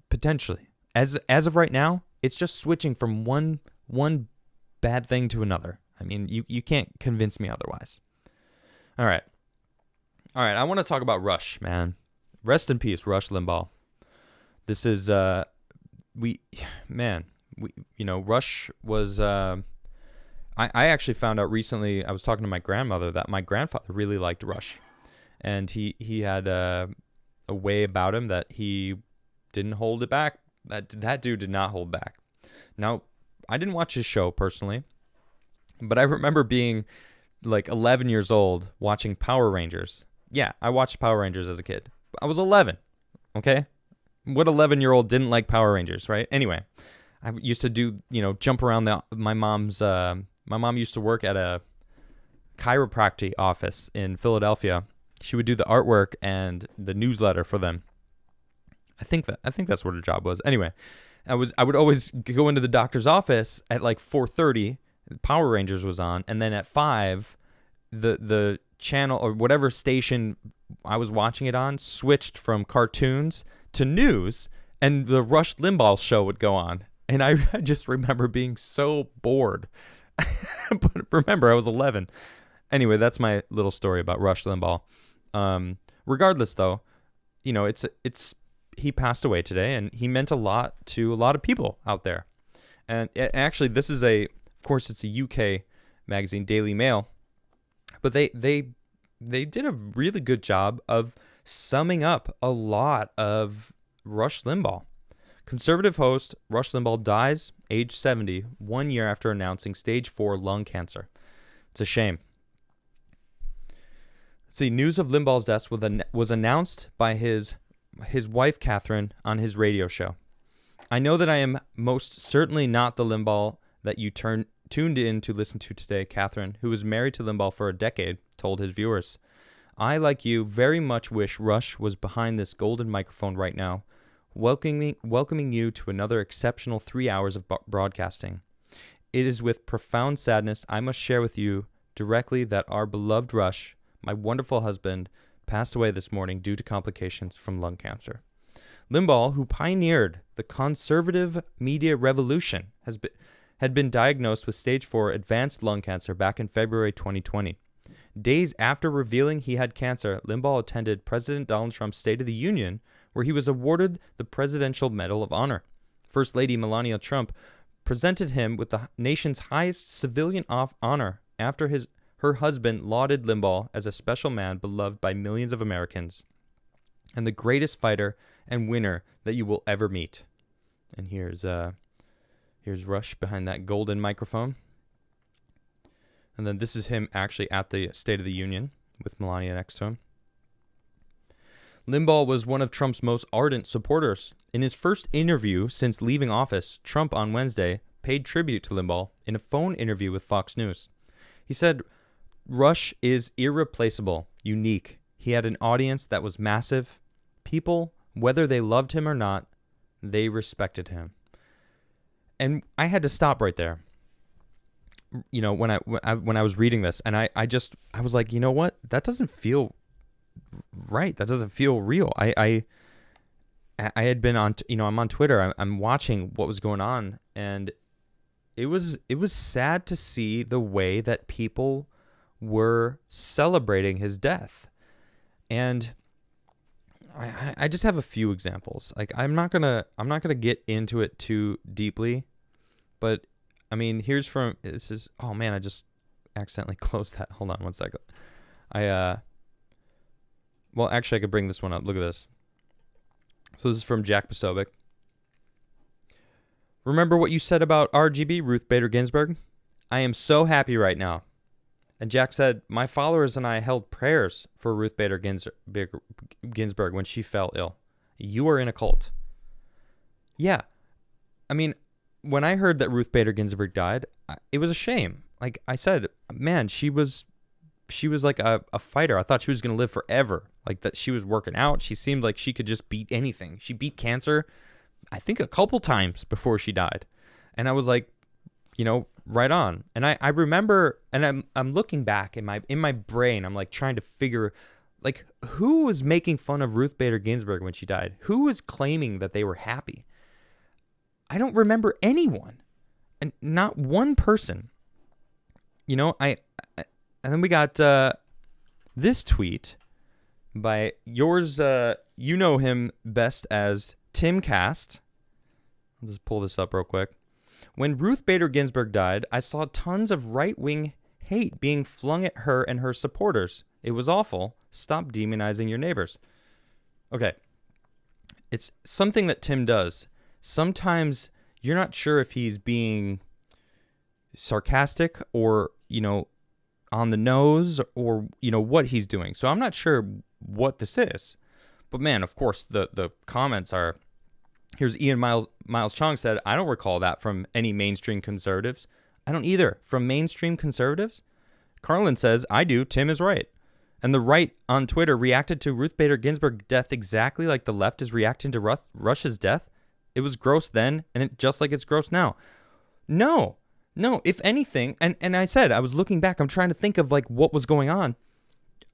Potentially. As of right now, it's just switching from one bad thing to another. I mean, you can't convince me otherwise. All right, I want to talk about Rush, man. Rest in peace, Rush Limbaugh. This is Rush was I actually found out recently, I was talking to my grandmother, that my grandfather really liked Rush. And he had a way about him that he didn't hold it back. That dude did not hold back. Now, I didn't watch his show personally, but I remember being like 11 years old watching Power Rangers. Yeah, I watched Power Rangers as a kid. I was 11, okay? What 11-year-old didn't like Power Rangers, right? Anyway, I used to do, jump around my mom's, my mom used to work at a chiropractic office in Philadelphia. She would do the artwork and the newsletter for them. I think that's what her job was. Anyway, I would always go into the doctor's office at like 4:30. Power Rangers was on, and then at 5, the channel or whatever station I was watching it on switched from cartoons to news, and the Rush Limbaugh show would go on. And I just remember being so bored. But remember, I was 11. Anyway, that's my little story about Rush Limbaugh. Regardless, though, it's he passed away today, and he meant a lot to a lot of people out there. And actually, this is of course, it's a UK magazine, Daily Mail, but they did a really good job of summing up a lot of Rush Limbaugh. Conservative host Rush Limbaugh dies, age 70, 1 year after announcing stage 4 lung cancer. It's a shame. Let's see, news of Limbaugh's death was announced by his wife, Catherine, on his radio show. I know that I am most certainly not the Limbaugh that you tuned in to listen to today, Catherine, who was married to Limbaugh for a decade, told his viewers. I, like you, very much wish Rush was behind this golden microphone right now, welcoming you to another exceptional 3 hours of broadcasting. It is with profound sadness I must share with you directly that our beloved Rush, my wonderful husband, passed away this morning due to complications from lung cancer. Limbaugh, who pioneered the conservative media revolution, had been diagnosed with stage 4 advanced lung cancer back in February 2020. Days after revealing he had cancer, Limbaugh attended President Donald Trump's State of the Union, where he was awarded the Presidential Medal of Honor. First Lady Melania Trump presented him with the nation's highest civilian honor after her husband lauded Limbaugh as a special man beloved by millions of Americans and the greatest fighter and winner that you will ever meet. And here's Rush behind that golden microphone. And then this is him actually at the State of the Union with Melania next to him. Limbaugh was one of Trump's most ardent supporters. In his first interview since leaving office, Trump on Wednesday paid tribute to Limbaugh in a phone interview with Fox News. He said, Rush is irreplaceable, unique. He had an audience that was massive. People, whether they loved him or not, they respected him. And I had to stop right there. When I was reading this, and I was like, you know what? That doesn't feel right. That doesn't feel real. I had been on, I'm on Twitter. I'm watching what was going on, and it was sad to see the way that people were celebrating his death. And I just have a few examples. Like I'm not gonna get into it too deeply, but I mean, oh man, I just accidentally closed that. Hold on one second. Well, actually I could bring this one up. Look at this. So this is from Jack Posobiec. Remember what you said about RGB, Ruth Bader Ginsburg? I am so happy right now. And Jack said, my followers and I held prayers for Ruth Bader Ginsburg when she fell ill. You are in a cult. Yeah. I mean, when I heard that Ruth Bader Ginsburg died, it was a shame. Like I said, man, she was like a fighter. I thought she was going to live forever. Like that she was working out. She seemed like she could just beat anything. She beat cancer, I think, a couple times before she died. And I was like, right on. And I remember, and I'm looking back in my brain, I'm like trying to figure, like, who was making fun of Ruth Bader Ginsburg when she died? Who was claiming that they were happy? I don't remember anyone, and not one person. And then we got this tweet by yours. You know him best as Tim Cast. I'll just pull this up real quick. When Ruth Bader Ginsburg died, I saw tons of right-wing hate being flung at her and her supporters. It was awful. Stop demonizing your neighbors. Okay. It's something that Tim does. sometimes you're not sure if he's being sarcastic or, on the nose or, what he's doing. So I'm not sure what this is. But man, of course, the comments are, here's Ian Miles Chong said, I don't recall that from any mainstream conservatives. I don't either. From mainstream conservatives? Carlin says, I do. Tim is right. And the right on Twitter reacted to Ruth Bader Ginsburg's death exactly like the left is reacting to Rush's death. It was gross then, and just like it's gross now. No, if anything, and I said, I was looking back, I'm trying to think of like what was going on.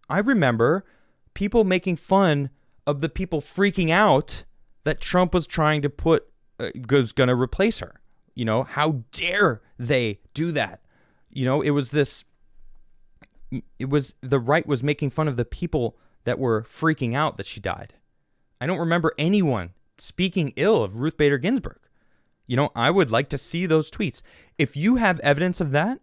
I remember people making fun of the people freaking out that Trump was trying to was going to replace her. How dare they do that? It was the right was making fun of the people that were freaking out that she died. I don't remember anyone speaking ill of Ruth Bader Ginsburg. I would like to see those tweets. If you have evidence of that,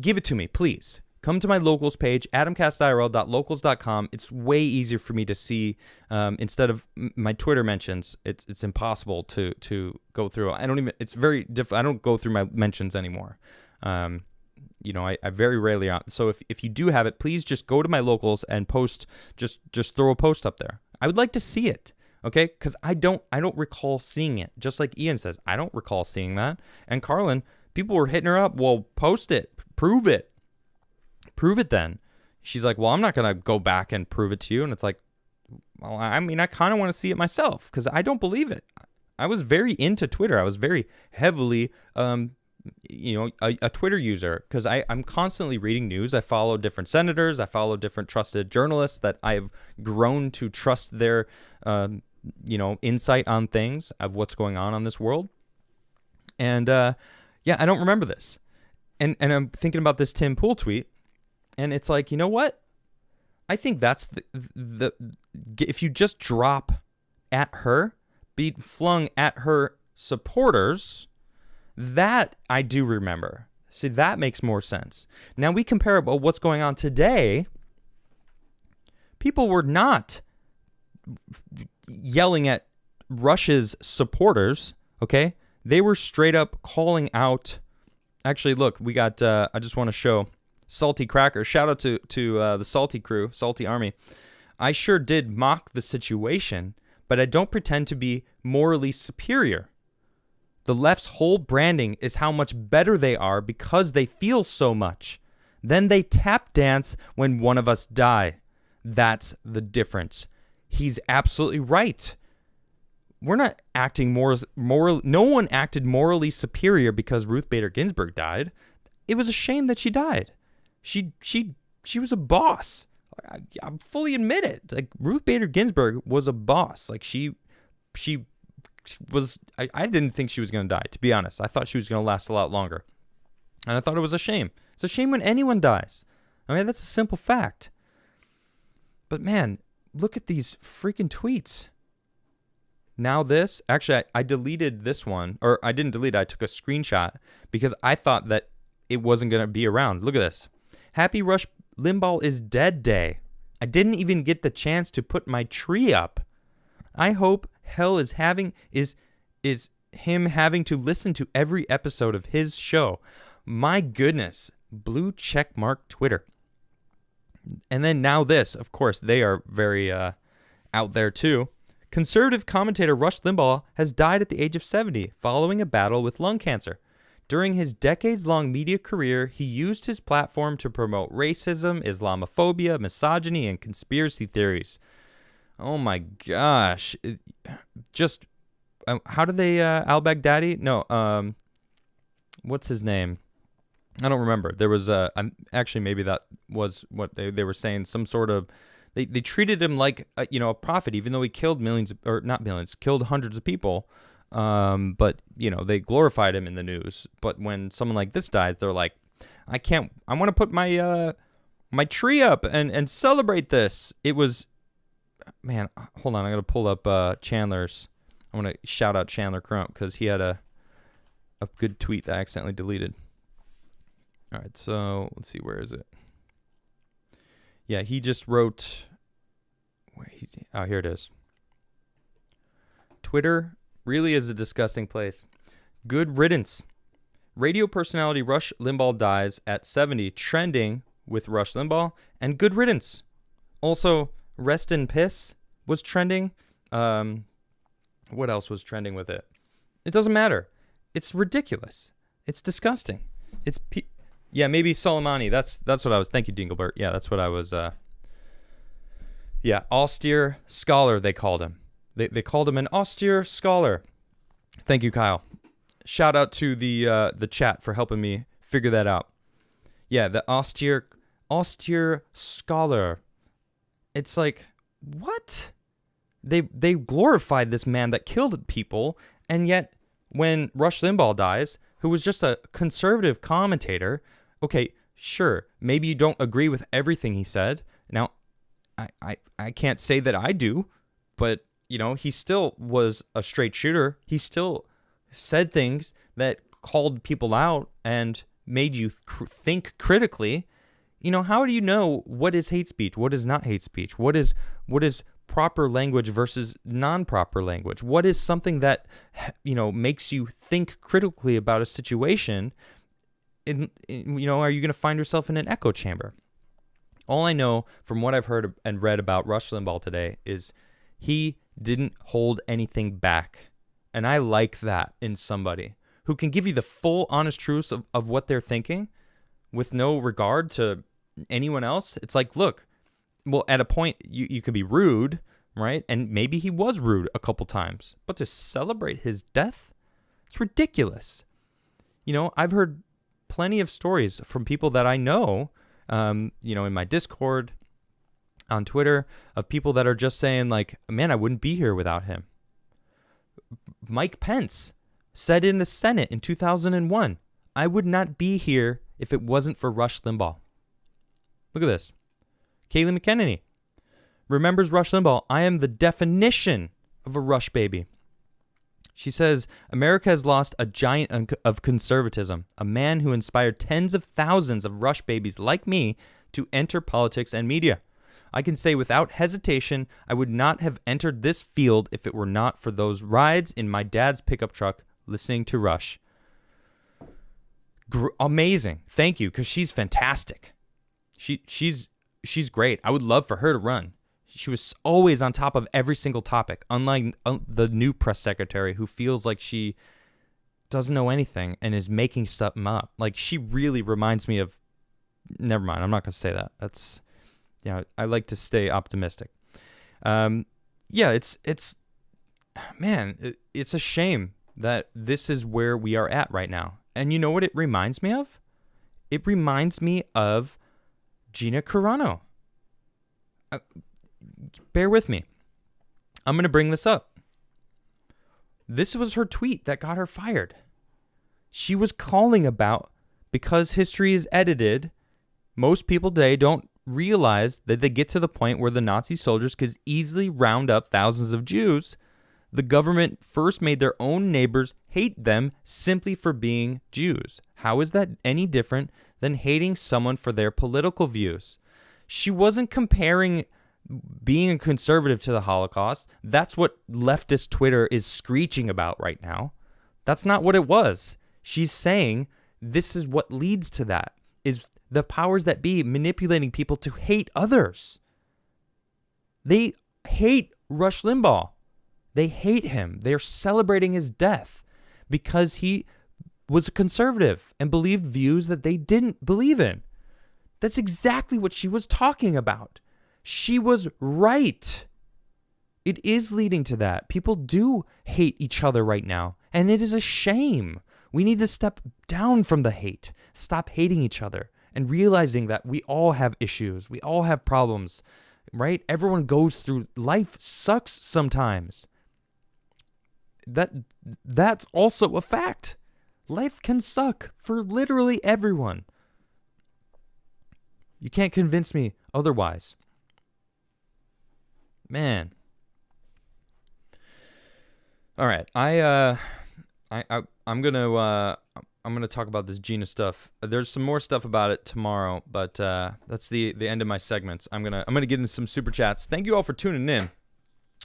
give it to me, please. Come to my locals page, adamcastirl.locals.com. It's way easier for me to see instead of my Twitter mentions. It's impossible to go through. It's very difficult. I don't go through my mentions anymore. I very rarely. So if you do have it, please just go to my locals and post. Just throw a post up there. I would like to see it. Okay, because I don't recall seeing it. Just like Ian says, I don't recall seeing that. And Carlin, people were hitting her up. Well, post it, prove it. Then. She's like, well, I'm not going to go back and prove it to you. And it's like, well, I kind of want to see it myself because I don't believe it. I was very into Twitter. I was very heavily, a Twitter user because I'm constantly reading news. I follow different senators. I follow different trusted journalists that I've grown to trust their, insight on things of what's going on this world. And, I don't remember this. And I'm thinking about this Tim Pool tweet. And it's like, you know what? I think that's the if you just drop at her, be flung at her supporters, that I do remember. See, that makes more sense. Now we compare what's going on today. People were not yelling at Rush's supporters, okay? They were straight up calling out. Actually, look, we got, I just want to show Salty Cracker. Shout out to the Salty crew, Salty Army. I sure did mock the situation, but I don't pretend to be morally superior. The left's whole branding is how much better they are because they feel so much. Then they tap dance when one of us die. That's the difference. He's absolutely right. We're not acting no one acted morally superior because Ruth Bader Ginsburg died. It was a shame that she died. She was a boss. I fully admit it. Like Ruth Bader Ginsburg was a boss. Like she was. I didn't think she was going to die. To be honest, I thought she was going to last a lot longer, and I thought it was a shame. It's a shame when anyone dies. I mean, that's a simple fact. But man, look at these freaking tweets. Now this, actually, I deleted this one, or I didn't delete it. I took a screenshot because I thought that it wasn't going to be around. Look at this. Happy Rush Limbaugh is dead day. I didn't even get the chance to put my tree up. I hope hell is him having to listen to every episode of his show. My goodness. Blue check mark Twitter. And then now this, of course, they are very out there too. Conservative commentator Rush Limbaugh has died at the age of 70 following a battle with lung cancer. During his decades-long media career, he used his platform to promote racism, Islamophobia, misogyny, and conspiracy theories. Oh my gosh. How do they, al-Baghdadi? No, what's his name? I don't remember. There was actually maybe that was what they were saying, some sort of, they treated him like, a prophet, even though he killed killed hundreds of people. But they glorified him in the news. But when someone like this died, they're like, I want to put my tree up and celebrate this. It was, man, hold on. I got to pull up, Chandler's. I want to shout out Chandler Crump because he had a good tweet that I accidentally deleted. All right. So let's see. Where is it? Yeah. He just wrote, here it is. Twitter really is a disgusting place. Good riddance. Radio personality Rush Limbaugh dies at 70, trending with Rush Limbaugh, and good riddance. Also, Rest in Piss was trending. What else was trending with it? It doesn't matter. It's ridiculous. It's disgusting. Yeah, maybe Soleimani. That's what I was. Thank you, Dinglebert. Yeah, that's what I was. Yeah, austere scholar, they called him. They called him an austere scholar. Thank you, Kyle. Shout out to the chat for helping me figure that out. Yeah, the austere scholar. It's like, what? They glorified this man that killed people, and yet when Rush Limbaugh dies, who was just a conservative commentator, okay, sure, maybe you don't agree with everything he said. Now, I can't say that I do, but, you know, he still was a straight shooter. He still said things that called people out and made you think critically. You know, how do you know what is hate speech, what is not hate speech, what is proper language versus non-proper language? What is something that, you know, makes you think critically about a situation? You know, are you going to find yourself in an echo chamber? All I know from what I've heard and read about Rush Limbaugh today is he didn't hold anything back. And I like that in somebody who can give you the full honest truth of what they're thinking with no regard to anyone else. It's like, look, well, at a point you could be rude, right? And maybe he was rude a couple times, but to celebrate his death, it's ridiculous. You know, I've heard plenty of stories from people that I know, you know, in my Discord, on Twitter, of people that are just saying like, man, I wouldn't be here without him. Mike Pence said in the Senate in 2001, I would not be here if it wasn't for Rush Limbaugh. Look at this. Kayleigh McEnany remembers Rush Limbaugh. I am the definition of a Rush baby. She says, America has lost a giant of conservatism, a man who inspired tens of thousands of Rush babies like me to enter politics and media. I can say without hesitation, I would not have entered this field if it were not for those rides in my dad's pickup truck listening to Rush. Amazing. Thank you, because she's fantastic. She's great. I would love for her to run. She was always on top of every single topic, unlike the new press secretary who feels like she doesn't know anything and is making stuff up. Like, she really reminds me of... Never mind, I'm not going to say that. That's... Yeah, I like to stay optimistic. Yeah, it's a shame that this is where we are at right now. And you know what it reminds me of? It reminds me of Gina Carano. Bear with me. I'm going to bring this up. This was her tweet that got her fired. She was calling about, because history is edited, most people today don't realize that they get to the point where the Nazi soldiers could easily round up thousands of Jews. The government first made their own neighbors hate them simply for being Jews. How is that any different than hating someone for their political views? She wasn't comparing being a conservative to the Holocaust. That's what leftist Twitter is screeching about right now. That's not what it was. She's saying this is what leads to that, is the powers that be manipulating people to hate others. They hate Rush Limbaugh. They hate him. They're celebrating his death because he was a conservative and believed views that they didn't believe in. That's exactly what she was talking about. She was right. It is leading to that. People do hate each other right now, and it is a shame. We need to step down from the hate, stop hating each other, and realizing that we all have issues. We all have problems, right? Everyone goes through, life sucks sometimes. That's also a fact. Life can suck for literally everyone. You can't convince me otherwise. Man. All right. I'm gonna talk about this Gina stuff. There's some more stuff about it tomorrow, but that's the end of my segments. I'm gonna get into some super chats. Thank you all for tuning in.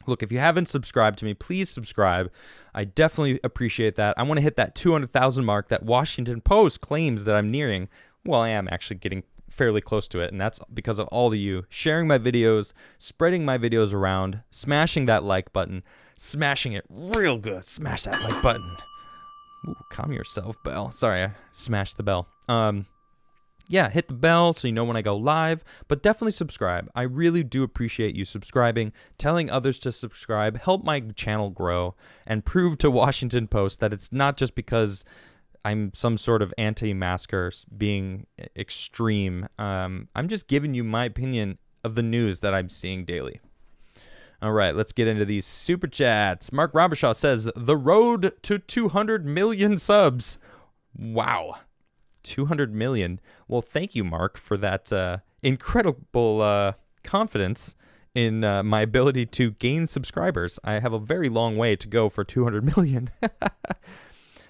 Look, if you haven't subscribed to me, please subscribe. I definitely appreciate that. I want to hit that 200,000 mark that Washington Post claims that I'm nearing. Well, I am actually getting fairly close to it, and that's because of all of you sharing my videos, spreading my videos around, smashing that like button, smashing it real good. Smash that like button. Ooh, calm yourself, Bell. Sorry, I smashed the bell. Yeah, hit the bell so you know when I go live, but definitely subscribe. I really do appreciate you subscribing, telling others to subscribe, help my channel grow, and prove to Washington Post that it's not just because I'm some sort of anti-masker being extreme. I'm just giving you my opinion of the news that I'm seeing daily. All right, let's get into these super chats. Mark Robershaw says, the road to 200 million subs. Wow. 200 million. Well, thank you, Mark, for that incredible confidence in my ability to gain subscribers. I have a very long way to go for 200 million.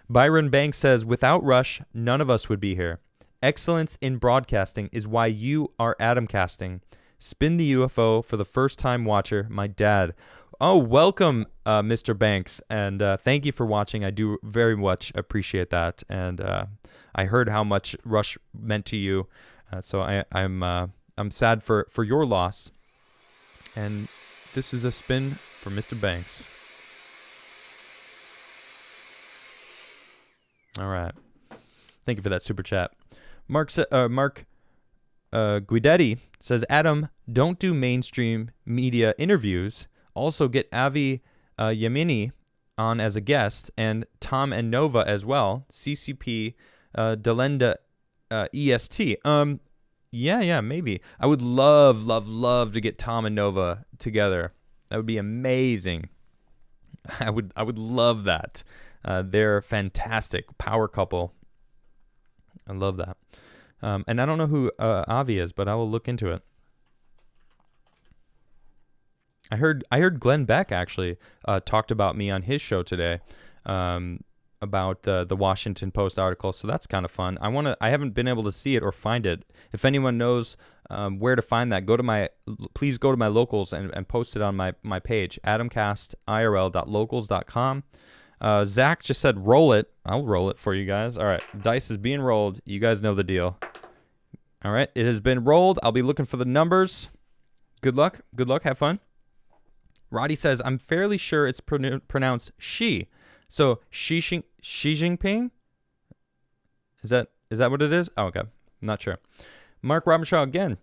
Byron Banks says, without Rush, none of us would be here. Excellence in broadcasting is why you are Adamcasting. Spin the UFO for the first time watcher, my dad. Oh, welcome, Mr. Banks, and thank you for watching. I do very much appreciate that, and I heard how much Rush meant to you, so I'm sad for your loss. And this is a spin for Mr. Banks. All right, thank you for that super chat. Mark Guidetti says, Adam, don't do mainstream media interviews. Also get Avi Yamini on as a guest, and Tom and Nova as well. CCP Delenda EST. Yeah, maybe. I would love to get Tom and Nova together. That would be amazing. I would love that. They're a fantastic power couple. I love that. And I don't know who Avi is, but I will look into it. I heard Glenn Beck actually talked about me on his show today, about the Washington Post article. So that's kind of fun. I haven't been able to see it or find it. If anyone knows where to find that, please go to my locals and post it on my page, adamcastirl.locals.com. Zach just said roll it. I'll roll it for you guys. All right, dice is being rolled. You guys know the deal. All right, it has been rolled. I'll be looking for the numbers. Good luck. Have fun. Roddy says, I'm fairly sure it's pronounced Xi. So Xi Jinping? Is that what it is? Oh, okay. I'm not sure. Mark Robershaw again.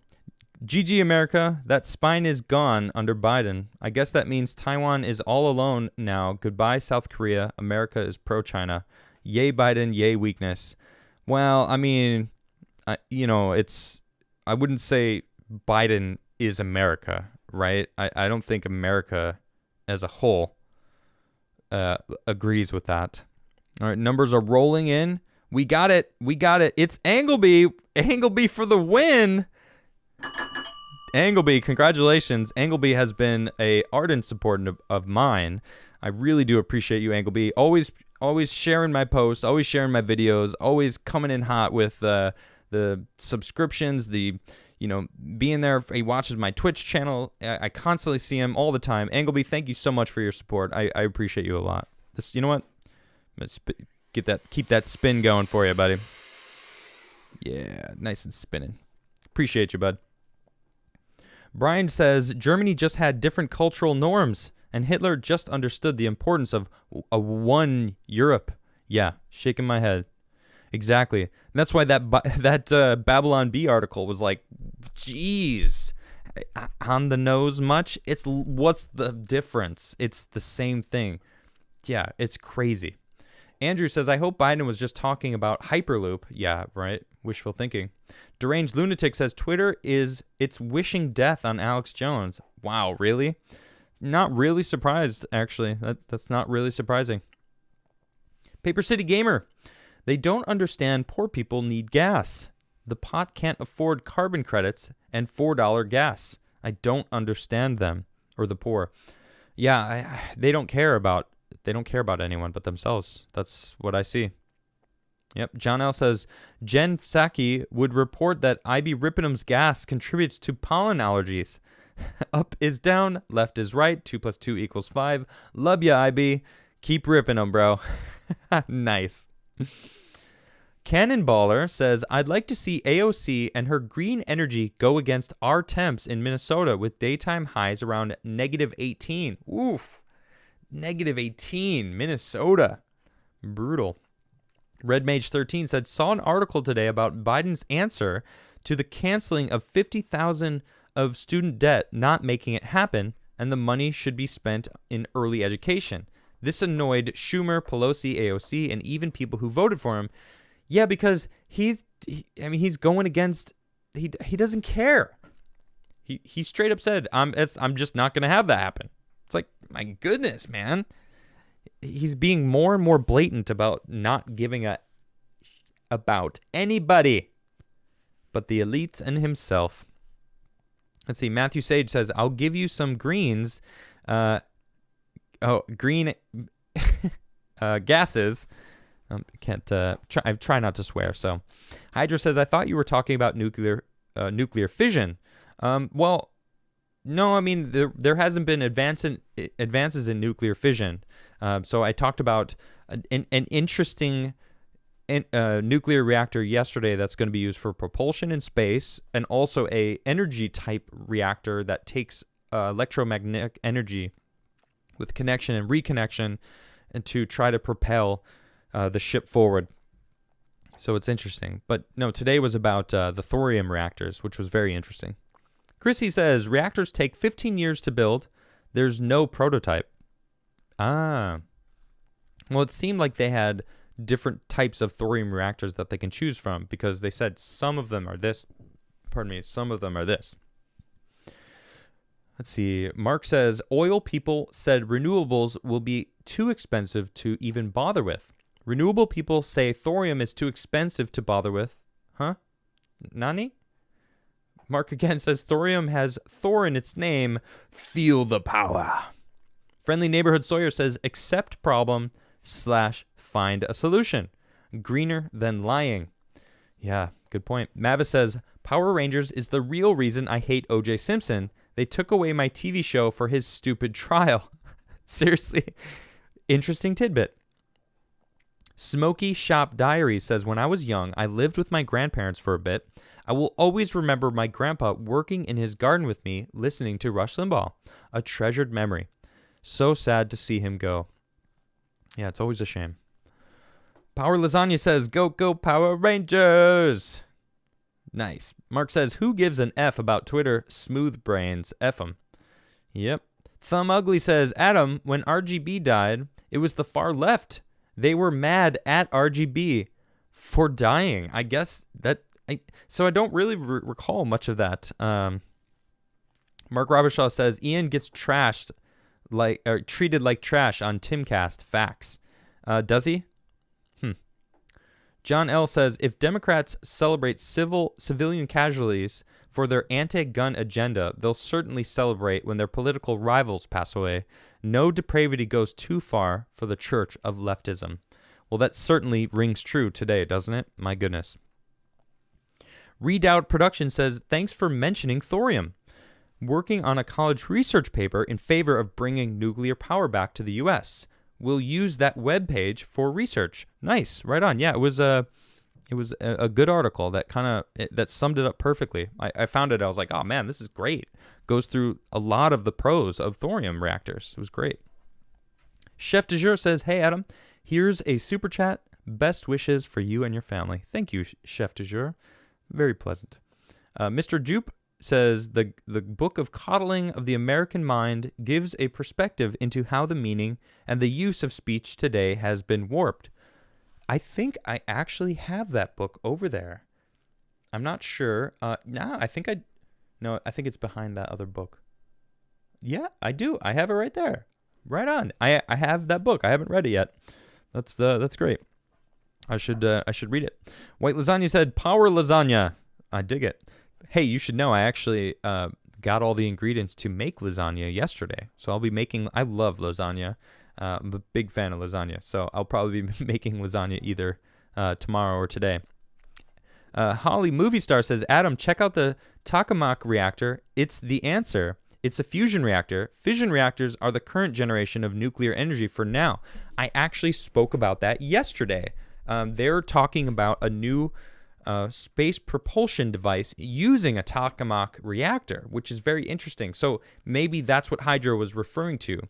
GG America, that spine is gone under Biden. I guess that means Taiwan is all alone now. Goodbye, South Korea. America is pro-China. Yay, Biden. Yay, weakness. Well, I mean, I wouldn't say Biden is America, right? I don't think America as a whole agrees with that. All right, numbers are rolling in. We got it. It's Angleby for the win. Angleby, congratulations. Angleby has been a ardent supporter of mine. I really do appreciate you, Angleby. Always sharing my posts, always sharing my videos, always coming in hot with the subscriptions, being there. He watches my Twitch channel. I constantly see him all the time. Angleby, thank you so much for your support. I appreciate you a lot. You know what? Keep that spin going for you, buddy. Yeah, nice and spinning. Appreciate you, bud. Brian says, Germany just had different cultural norms, and Hitler just understood the importance of a one Europe. Yeah, shaking my head. Exactly. And that's why that Babylon Bee article was like, geez, on the nose much? What's the difference? It's the same thing. Yeah, it's crazy. Andrew says, I hope Biden was just talking about Hyperloop. Yeah, right. Wishful thinking. Deranged Lunatic says, it's wishing death on Alex Jones. Wow, really? Not really surprised, actually. That's not really surprising. Paper City Gamer. They don't understand poor people need gas. The pot can't afford carbon credits and $4 gas. I don't understand them, or the poor. Yeah, they don't care about anyone but themselves. That's what I see. Yep. John L. says, Jen Psaki would report that Ibiripinum's gas contributes to pollen allergies. Up is down, left is right. 2 + 2 = 5. Love ya, IB. Keep ripping them, bro. Nice. Cannonballer says, I'd like to see AOC and her green energy go against our temps in Minnesota with daytime highs around -18. Oof. -18. Minnesota. Brutal. Red Mage 13 said, saw an article today about Biden's answer to the canceling of 50,000 of student debt, not making it happen, and the money should be spent in early education. This annoyed Schumer, Pelosi, AOC, and even people who voted for him. Yeah, because he's going against, he doesn't care. He straight up said, I'm just not going to have that happen. It's like, my goodness, man. He's being more and more blatant about not giving a about anybody but the elites and himself. Let's see. Matthew Sage says, I'll give you some greens. Green gases. I try not to swear. So, Hydra says, I thought you were talking about nuclear fission. Well, no, I mean there hasn't been advances in nuclear fission. So I talked about an interesting nuclear reactor yesterday that's going to be used for propulsion in space, and also a energy type reactor that takes electromagnetic energy with connection and reconnection, and to try to propel the ship forward. So it's interesting. But no, today was about the thorium reactors, which was very interesting. Chrissy says, reactors take 15 years to build. There's no prototype. Well, it seemed like they had different types of thorium reactors that they can choose from, because they said some of them are this. Some of them are this. Let's see. Mark says, oil people said renewables will be too expensive to even bother with. Renewable people say thorium is too expensive to bother with. Huh? Nani? Mark again says, thorium has Thor in its name. Feel the power. Friendly Neighborhood Sawyer says, accept problem / find a solution. Greener than lying. Yeah, good point. Mavis says, Power Rangers is the real reason I hate O.J. Simpson. They took away my TV show for his stupid trial. Seriously. Interesting tidbit. Smoky Shop Diaries says, when I was young, I lived with my grandparents for a bit. I will always remember my grandpa working in his garden with me, listening to Rush Limbaugh. A treasured memory. So sad to see him go. Yeah, it's always a shame. Power Lasagna says, go, go, Power Rangers. Nice. Mark says, who gives an F about Twitter? Smooth brains. F 'em. Yep. Thumb Ugly says, Adam, when RGB died, it was the far left. They were mad at RGB for dying. I guess that... So I don't really recall much of that. Mark Robershaw says, Ian gets trashed treated like trash on Timcast. Facts. Does he? John L. says, if Democrats celebrate civilian casualties for their anti-gun agenda, they'll certainly celebrate when their political rivals pass away. No depravity goes too far for the church of leftism. Well, that certainly rings true today, doesn't it? My goodness. Redoubt Production says, thanks for mentioning thorium. Working on a college research paper in favor of bringing nuclear power back to the U.S. We'll use that webpage for research. Nice. Right on. Yeah, it was a good article that summed it up perfectly. I found it. I was like, oh, man, this is great. Goes through a lot of the pros of thorium reactors. It was great. Chef de jour says, hey, Adam, here's a super chat. Best wishes for you and your family. Thank you, Chef de jour. Very pleasant. Mr. Jupe says, the Book of Coddling of the American Mind gives a perspective into how the meaning and the use of speech today has been warped. I think I actually have that book over there. I'm not sure. I think it's behind that other book. Yeah, I do. I have it right there. Right on. I have that book. I haven't read it yet. That's great. I should read it. White Lasagna said, Power Lasagna. I dig it. Hey, you should know I actually got all the ingredients to make lasagna yesterday. So I'll be making, I love lasagna. I'm a big fan of lasagna. So I'll probably be making lasagna either tomorrow or today. Holly Movie Star says, Adam, check out the tokamak reactor. It's the answer. It's a fusion reactor. Fission reactors are the current generation of nuclear energy for now. I actually spoke about that yesterday. They're talking about a new space propulsion device using a tokamak reactor, which is very interesting. So maybe that's what Hydro was referring to,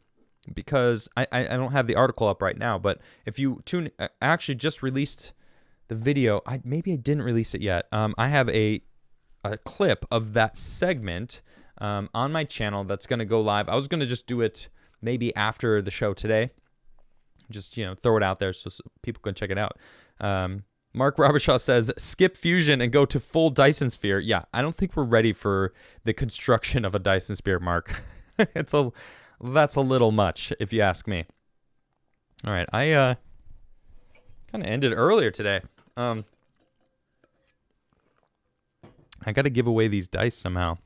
because I don't have the article up right now, but if you tune, I actually just released the video. Maybe I didn't release it yet. I have a clip of that segment on my channel that's going to go live. I was going to just do it maybe after the show today. Just, throw it out there so people can check it out. Mark Robershaw says, skip fusion and go to full Dyson sphere. Yeah, I don't think we're ready for the construction of a Dyson sphere, Mark. That's a little much, if you ask me. All right, I kind of ended earlier today. I got to give away these dice somehow.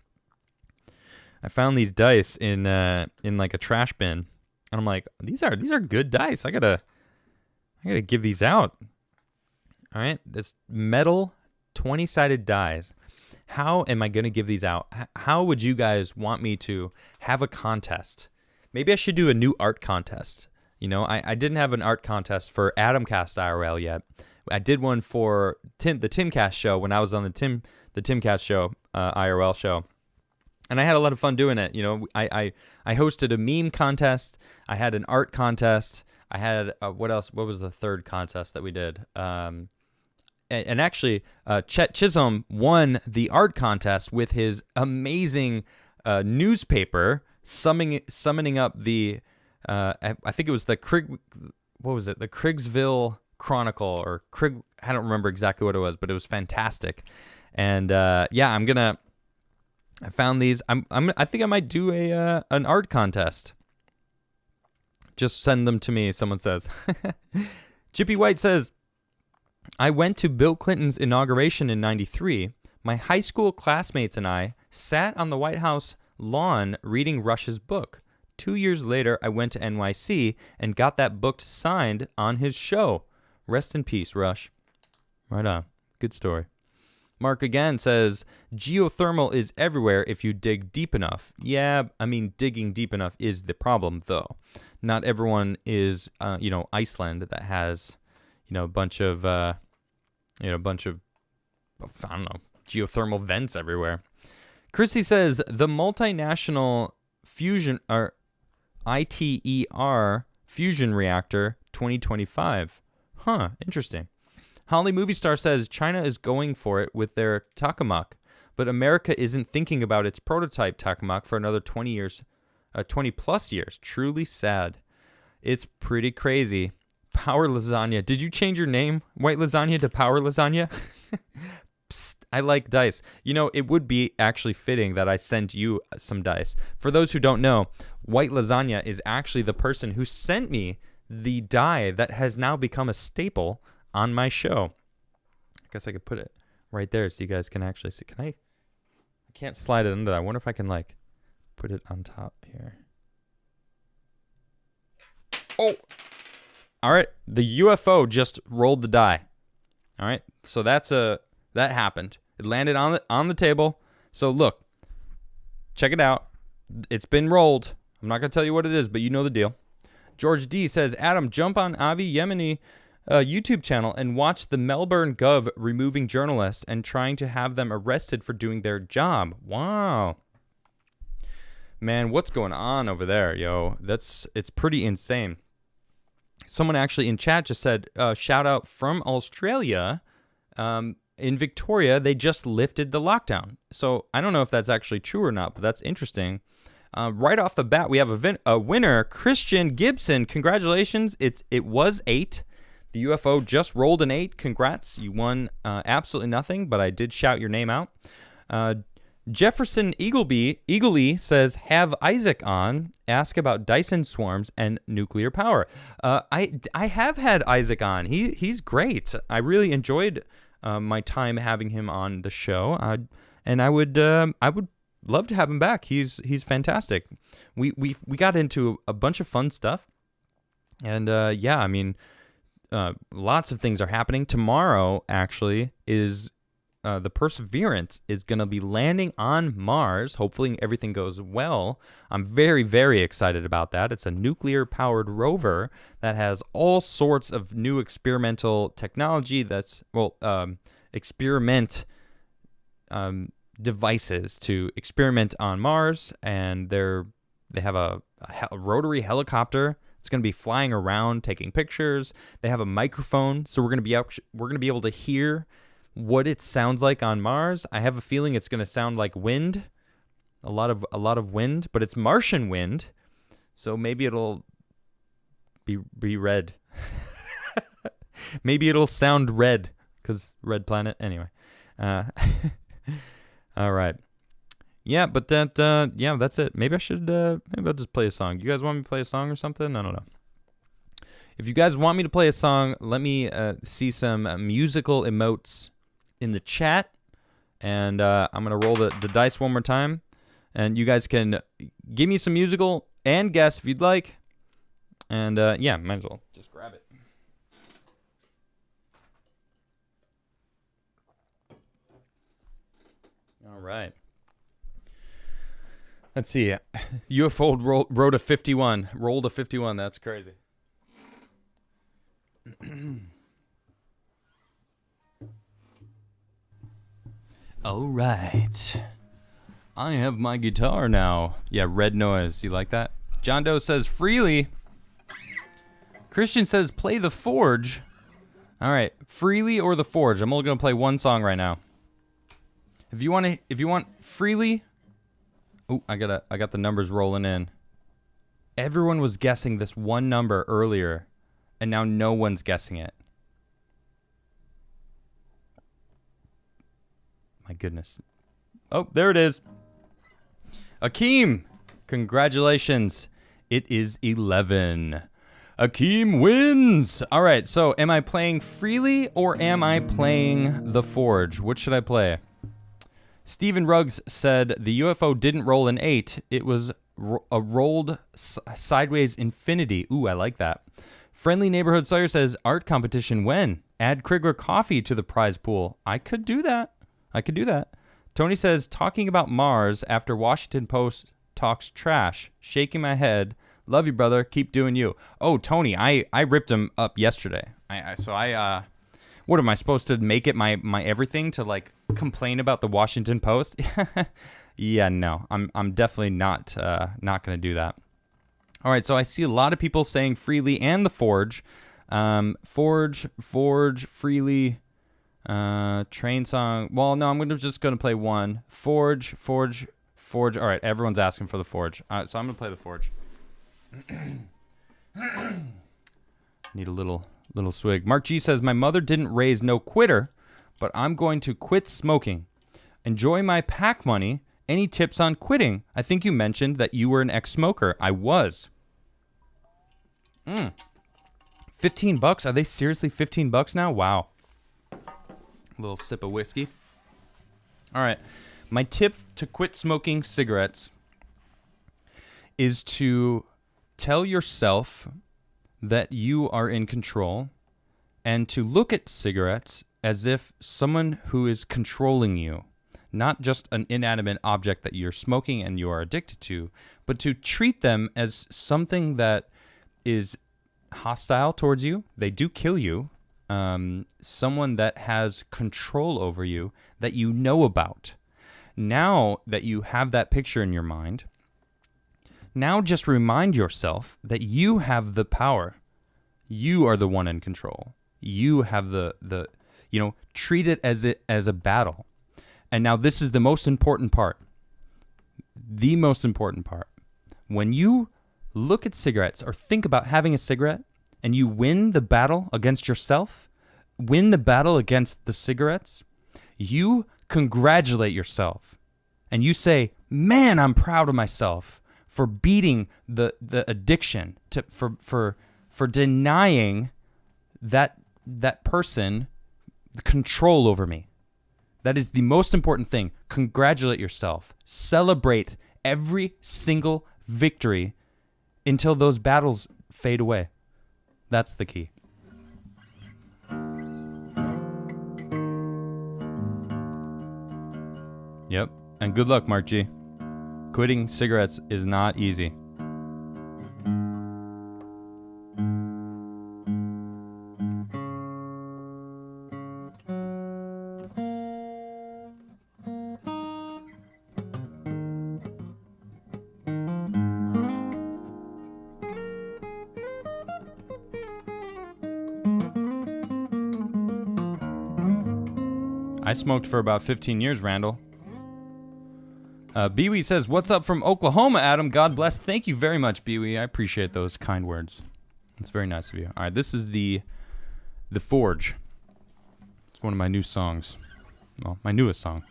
I found these dice in like a trash bin, and I'm like, these are good dice. I gotta give these out. All right, this metal 20-sided dice. How am I gonna give these out? How would you guys want me to have a contest? Maybe I should do a new art contest. I didn't have an art contest for Adamcast IRL yet. I did one for the Timcast show when I was on the Timcast show, IRL show. And I had a lot of fun doing it. I hosted a meme contest. I had an art contest. I had, what else? What was the third contest that we did? And actually, Chet Chisholm won the art contest with his amazing newspaper summoning up the, I think it was the the Krigsville Chronicle, or I don't remember exactly what it was, but it was fantastic. And I found these. I think I might do an art contest. Just send them to me, someone says. Chippy White says, I went to Bill Clinton's inauguration in '93. My high school classmates and I sat on the White House lawn reading Rush's book. 2 years later, I went to NYC and got that book signed on his show. Rest in peace, Rush. Right on. Good story. Mark again says, geothermal is everywhere if you dig deep enough. Yeah, digging deep enough is the problem, though. Not everyone is, Iceland that has, a bunch of, I don't know, geothermal vents everywhere. Chrissy says, the multinational fusion, or ITER fusion reactor 2025. Huh, interesting. Holly Movie Star says China is going for it with their tokamak, but America isn't thinking about its prototype tokamak for another 20 plus years. Truly sad. It's pretty crazy. Power Lasagna. Did you change your name, White Lasagna, to Power Lasagna? Psst, I like dice. It would be actually fitting that I sent you some dice. For those who don't know, White Lasagna is actually the person who sent me the die that has now become a staple on my show. I guess I could put it right there so you guys can actually see. Can I can't slide it under that. I wonder if I can put it on top here. Oh, all right. The UFO just rolled the die. All right. So that happened. It landed on the table. So look, check it out. It's been rolled. I'm not going to tell you what it is, but you know the deal. George D says, Adam, jump on Avi Yemeni YouTube channel and watch the Melbourne Gov removing journalists and trying to have them arrested for doing their job. Wow. Man, what's going on over there, yo? It's pretty insane. Someone actually in chat just said, shout out from Australia. In Victoria, they just lifted the lockdown. So I don't know if that's actually true or not, but that's interesting. Right off the bat, we have a winner, Christian Gibson. Congratulations. It was 8. The UFO just rolled an 8. Congrats. You won absolutely nothing, but I did shout your name out. Jefferson Eagley says, have Isaac on, ask about Dyson swarms and nuclear power. I have had Isaac on. He's great. I really enjoyed my time having him on the show. And I would love to have him back. He's fantastic. We got into a bunch of fun stuff. And lots of things are happening. Tomorrow actually is the Perseverance is going to be landing on Mars. Hopefully everything goes well. I'm very, very excited about that. It's a nuclear-powered rover that has all sorts of new experimental technology that's, experiment devices to experiment on Mars, and they have a rotary helicopter. It's going to be flying around, taking pictures. They have a microphone, so we're going to be able to hear what it sounds like on Mars. I have a feeling it's going to sound like wind, a lot of wind, but it's Martian wind, so maybe it'll be red. Maybe it'll sound red because red planet. Anyway, all right. Yeah, but that's it. Maybe I'll just play a song. You guys want me to play a song or something? I don't know. If you guys want me to play a song, let me see some musical emotes in the chat. And I'm going to roll the dice one more time. And you guys can give me some musical and guess if you'd like. And might as well just grab it. All right. Let's see. UFO rolled a 51. Rolled a 51. That's crazy. All right. I have my guitar now. Yeah, red noise. You like that? John Doe says freely. Christian says play the Forge. All right, freely or the Forge. I'm only gonna play one song right now. If you want freely. Oh, I got the numbers rolling in. Everyone was guessing this one number earlier, and now no one's guessing it. My goodness. Oh, there it is. Akeem, congratulations. It is 11. Akeem wins. All right, so am I playing freely or am I playing the Forge? What should I play? Stephen Ruggs said the UFO didn't roll an 8. It was a rolled sideways infinity. Ooh, I like that. Friendly Neighborhood Sawyer says art competition when? Add Crigler coffee to the prize pool. I could do that. Tony says talking about Mars after Washington Post talks trash. Shaking my head. Love you, brother. Keep doing you. Oh, Tony, I ripped him up yesterday. What am I supposed to make it my everything to like complain about the Washington Post? Yeah, no, I'm definitely not going to do that. All right, so I see a lot of people saying freely and the Forge, Forge, freely, train song. Well, no, I'm just going to play one. Forge. All right, everyone's asking for the Forge. All right, so I'm going to play the Forge. Need a little swig. Mark G says, my mother didn't raise no quitter, but I'm going to quit smoking. Enjoy my pack money. Any tips on quitting? I think you mentioned that you were an ex-smoker. I was. $15? Are they seriously $15 now? Wow. A little sip of whiskey. All right. My tip to quit smoking cigarettes is to tell yourself that you are in control and to look at cigarettes as if someone who is controlling you, not just an inanimate object that you're smoking and you are addicted to, but to treat them as something that is hostile towards you. They do kill you. Someone that has control over you that you know about. Now that you have that picture in your mind, now just remind yourself that you have the power. You are the one in control. You have treat it as a battle. And now this is the most important part. The most important part. When you look at cigarettes or think about having a cigarette and you win the battle against yourself, win the battle against the cigarettes, you congratulate yourself. And you say, man, I'm proud of myself for beating the addiction, for denying that person the control over me. That is the most important thing. Congratulate yourself. Celebrate every single victory until those battles fade away. That's the key. Yep. And good luck, Mark G. Quitting cigarettes is not easy. I smoked for about 15 years, Randall. Bewee says, "What's up from Oklahoma, Adam? God bless." Thank you very much, Bewee. I appreciate those kind words. It's very nice of you. All right, this is the Forge. It's one of my new songs. Well, my newest song.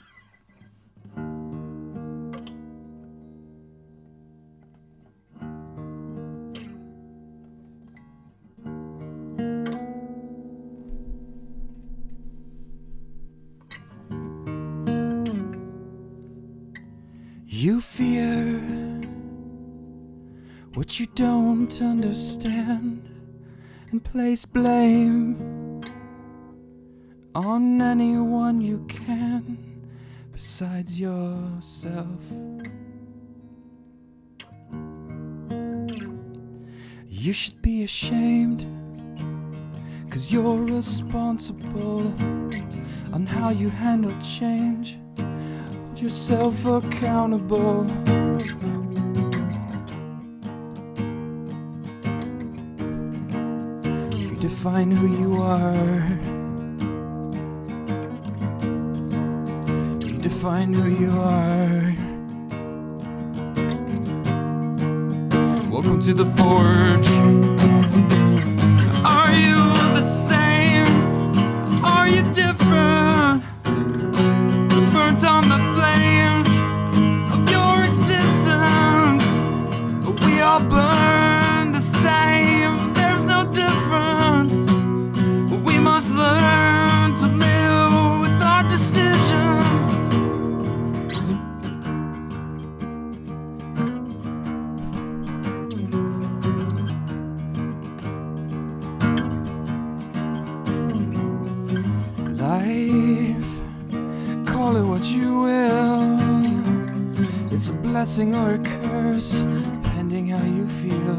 You fear what you don't understand and place blame on anyone you can besides yourself. You should be ashamed, 'cause you're responsible on how you handle change. Hold yourself accountable. You define who you are. You define who you are. Welcome to the Forge. Are you the same? Are you different? Burnt on the flames of your existence. We all burn the same. There's no difference. We must learn to live with our decisions. Life, call it what you will. It's a blessing or a curse, depending how you feel.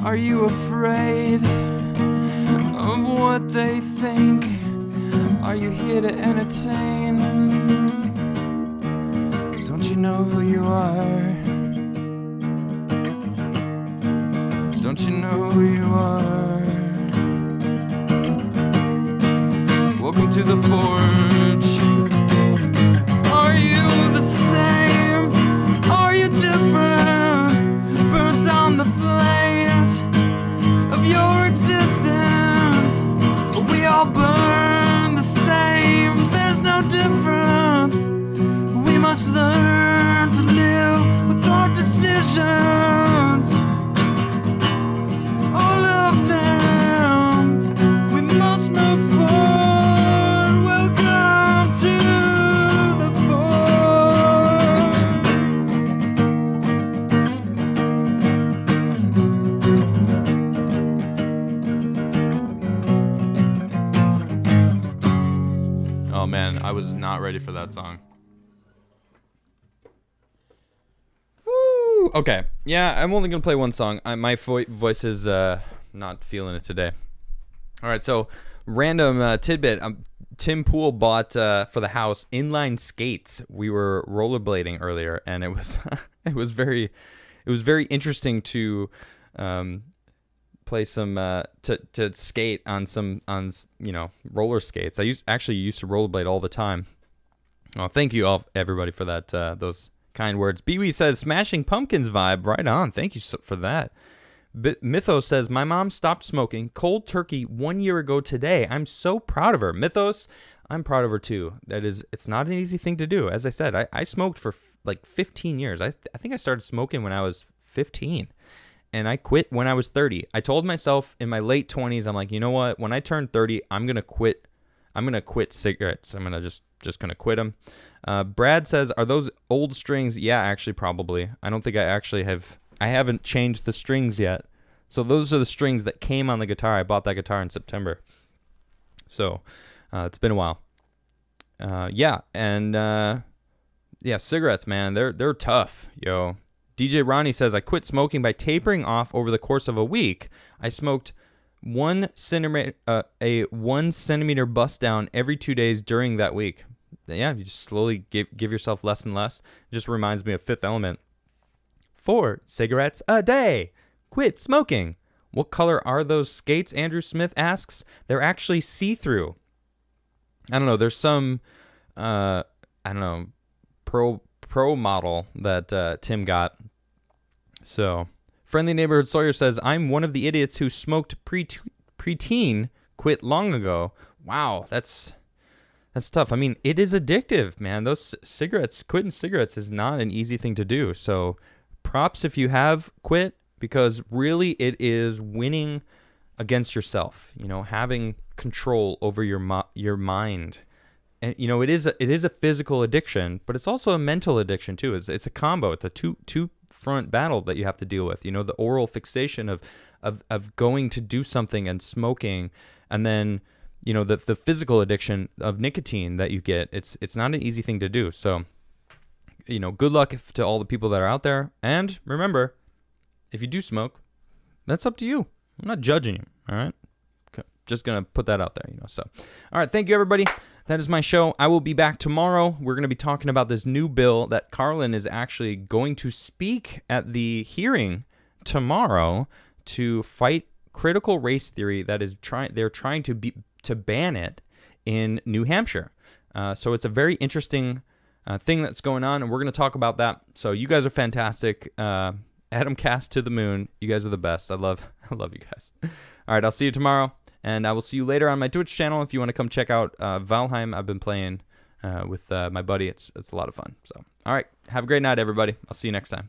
Are you afraid of what they think? Are you here to entertain? Don't you know who you are? Don't you know who you are? Welcome to the Forge. Are you the same? Are you different? Burnt on the flames of your existence. We all burn the same. There's no difference. We must learn to live with our decisions. All of them. We must move forward. Welcome to the Forge. Oh man, I was not ready for that song. Woo! Okay, yeah, I'm only gonna play one song. My voice is not feeling it today. All right, so random tidbit. Tim Pool bought for the house inline skates. We were rollerblading earlier, and it was it was very interesting to play some to skate on roller skates. I actually used to rollerblade all the time. Oh, thank you all everybody for that those kind words. Bewee says Smashing Pumpkins vibe. Right on. Thank you for that. Mythos says, my mom stopped smoking cold turkey 1 year ago today. I'm so proud of her. Mythos, I'm proud of her too. It's not an easy thing to do. As I said, I smoked for like 15 years. I think I started smoking when I was 15 and I quit when I was 30. I told myself in my late 20s, I'm like, you know what? When I turn 30, I'm going to quit. I'm going to quit cigarettes. I'm going to just going to quit them. Brad says, are those old strings? Yeah, actually, probably. I don't think I haven't changed the strings yet. So those are the strings that came on the guitar. I bought that guitar in September. So it's been a while. Cigarettes, man, they're tough, yo. DJ Ronnie says, I quit smoking by tapering off over the course of a week. I smoked 1 centimeter bust down every 2 days during that week. Yeah, you just slowly give yourself less and less. It just reminds me of Fifth Element. 4 cigarettes a day. Quit smoking. What color are those skates? Andrew Smith asks. They're actually see-through. I don't know. There's some, pro model that Tim got. So, Friendly Neighborhood Sawyer says, I'm one of the idiots who smoked preteen, quit long ago. Wow, that's tough. I mean, it is addictive, man. Those cigarettes, quitting cigarettes is not an easy thing to do. So, props if you have quit, because really it is winning against yourself, having control over your mind. And, it is a physical addiction, but it's also a mental addiction too. It's a combo. It's a two front battle that you have to deal with. The oral fixation of going to do something and smoking, and then, the physical addiction of nicotine that you get. It's not an easy thing to do. So, good luck to all the people that are out there. And remember, if you do smoke, that's up to you. I'm not judging you. All right. Okay. Just going to put that out there, So, all right. Thank you, everybody. That is my show. I will be back tomorrow. We're going to be talking about this new bill that Carlin is actually going to speak at the hearing tomorrow to fight critical race theory that is they're trying to ban it in New Hampshire. So it's a very interesting thing that's going on, and we're going to talk about that. So you guys are fantastic. Adam Cast to the moon. You guys are the best. I love you guys. All right, I'll see you tomorrow. And I will see you later on my Twitch channel if you want to come check out Valheim. I've been playing with my buddy. It's a lot of fun. So, all right. Have a great night, everybody. I'll see you next time.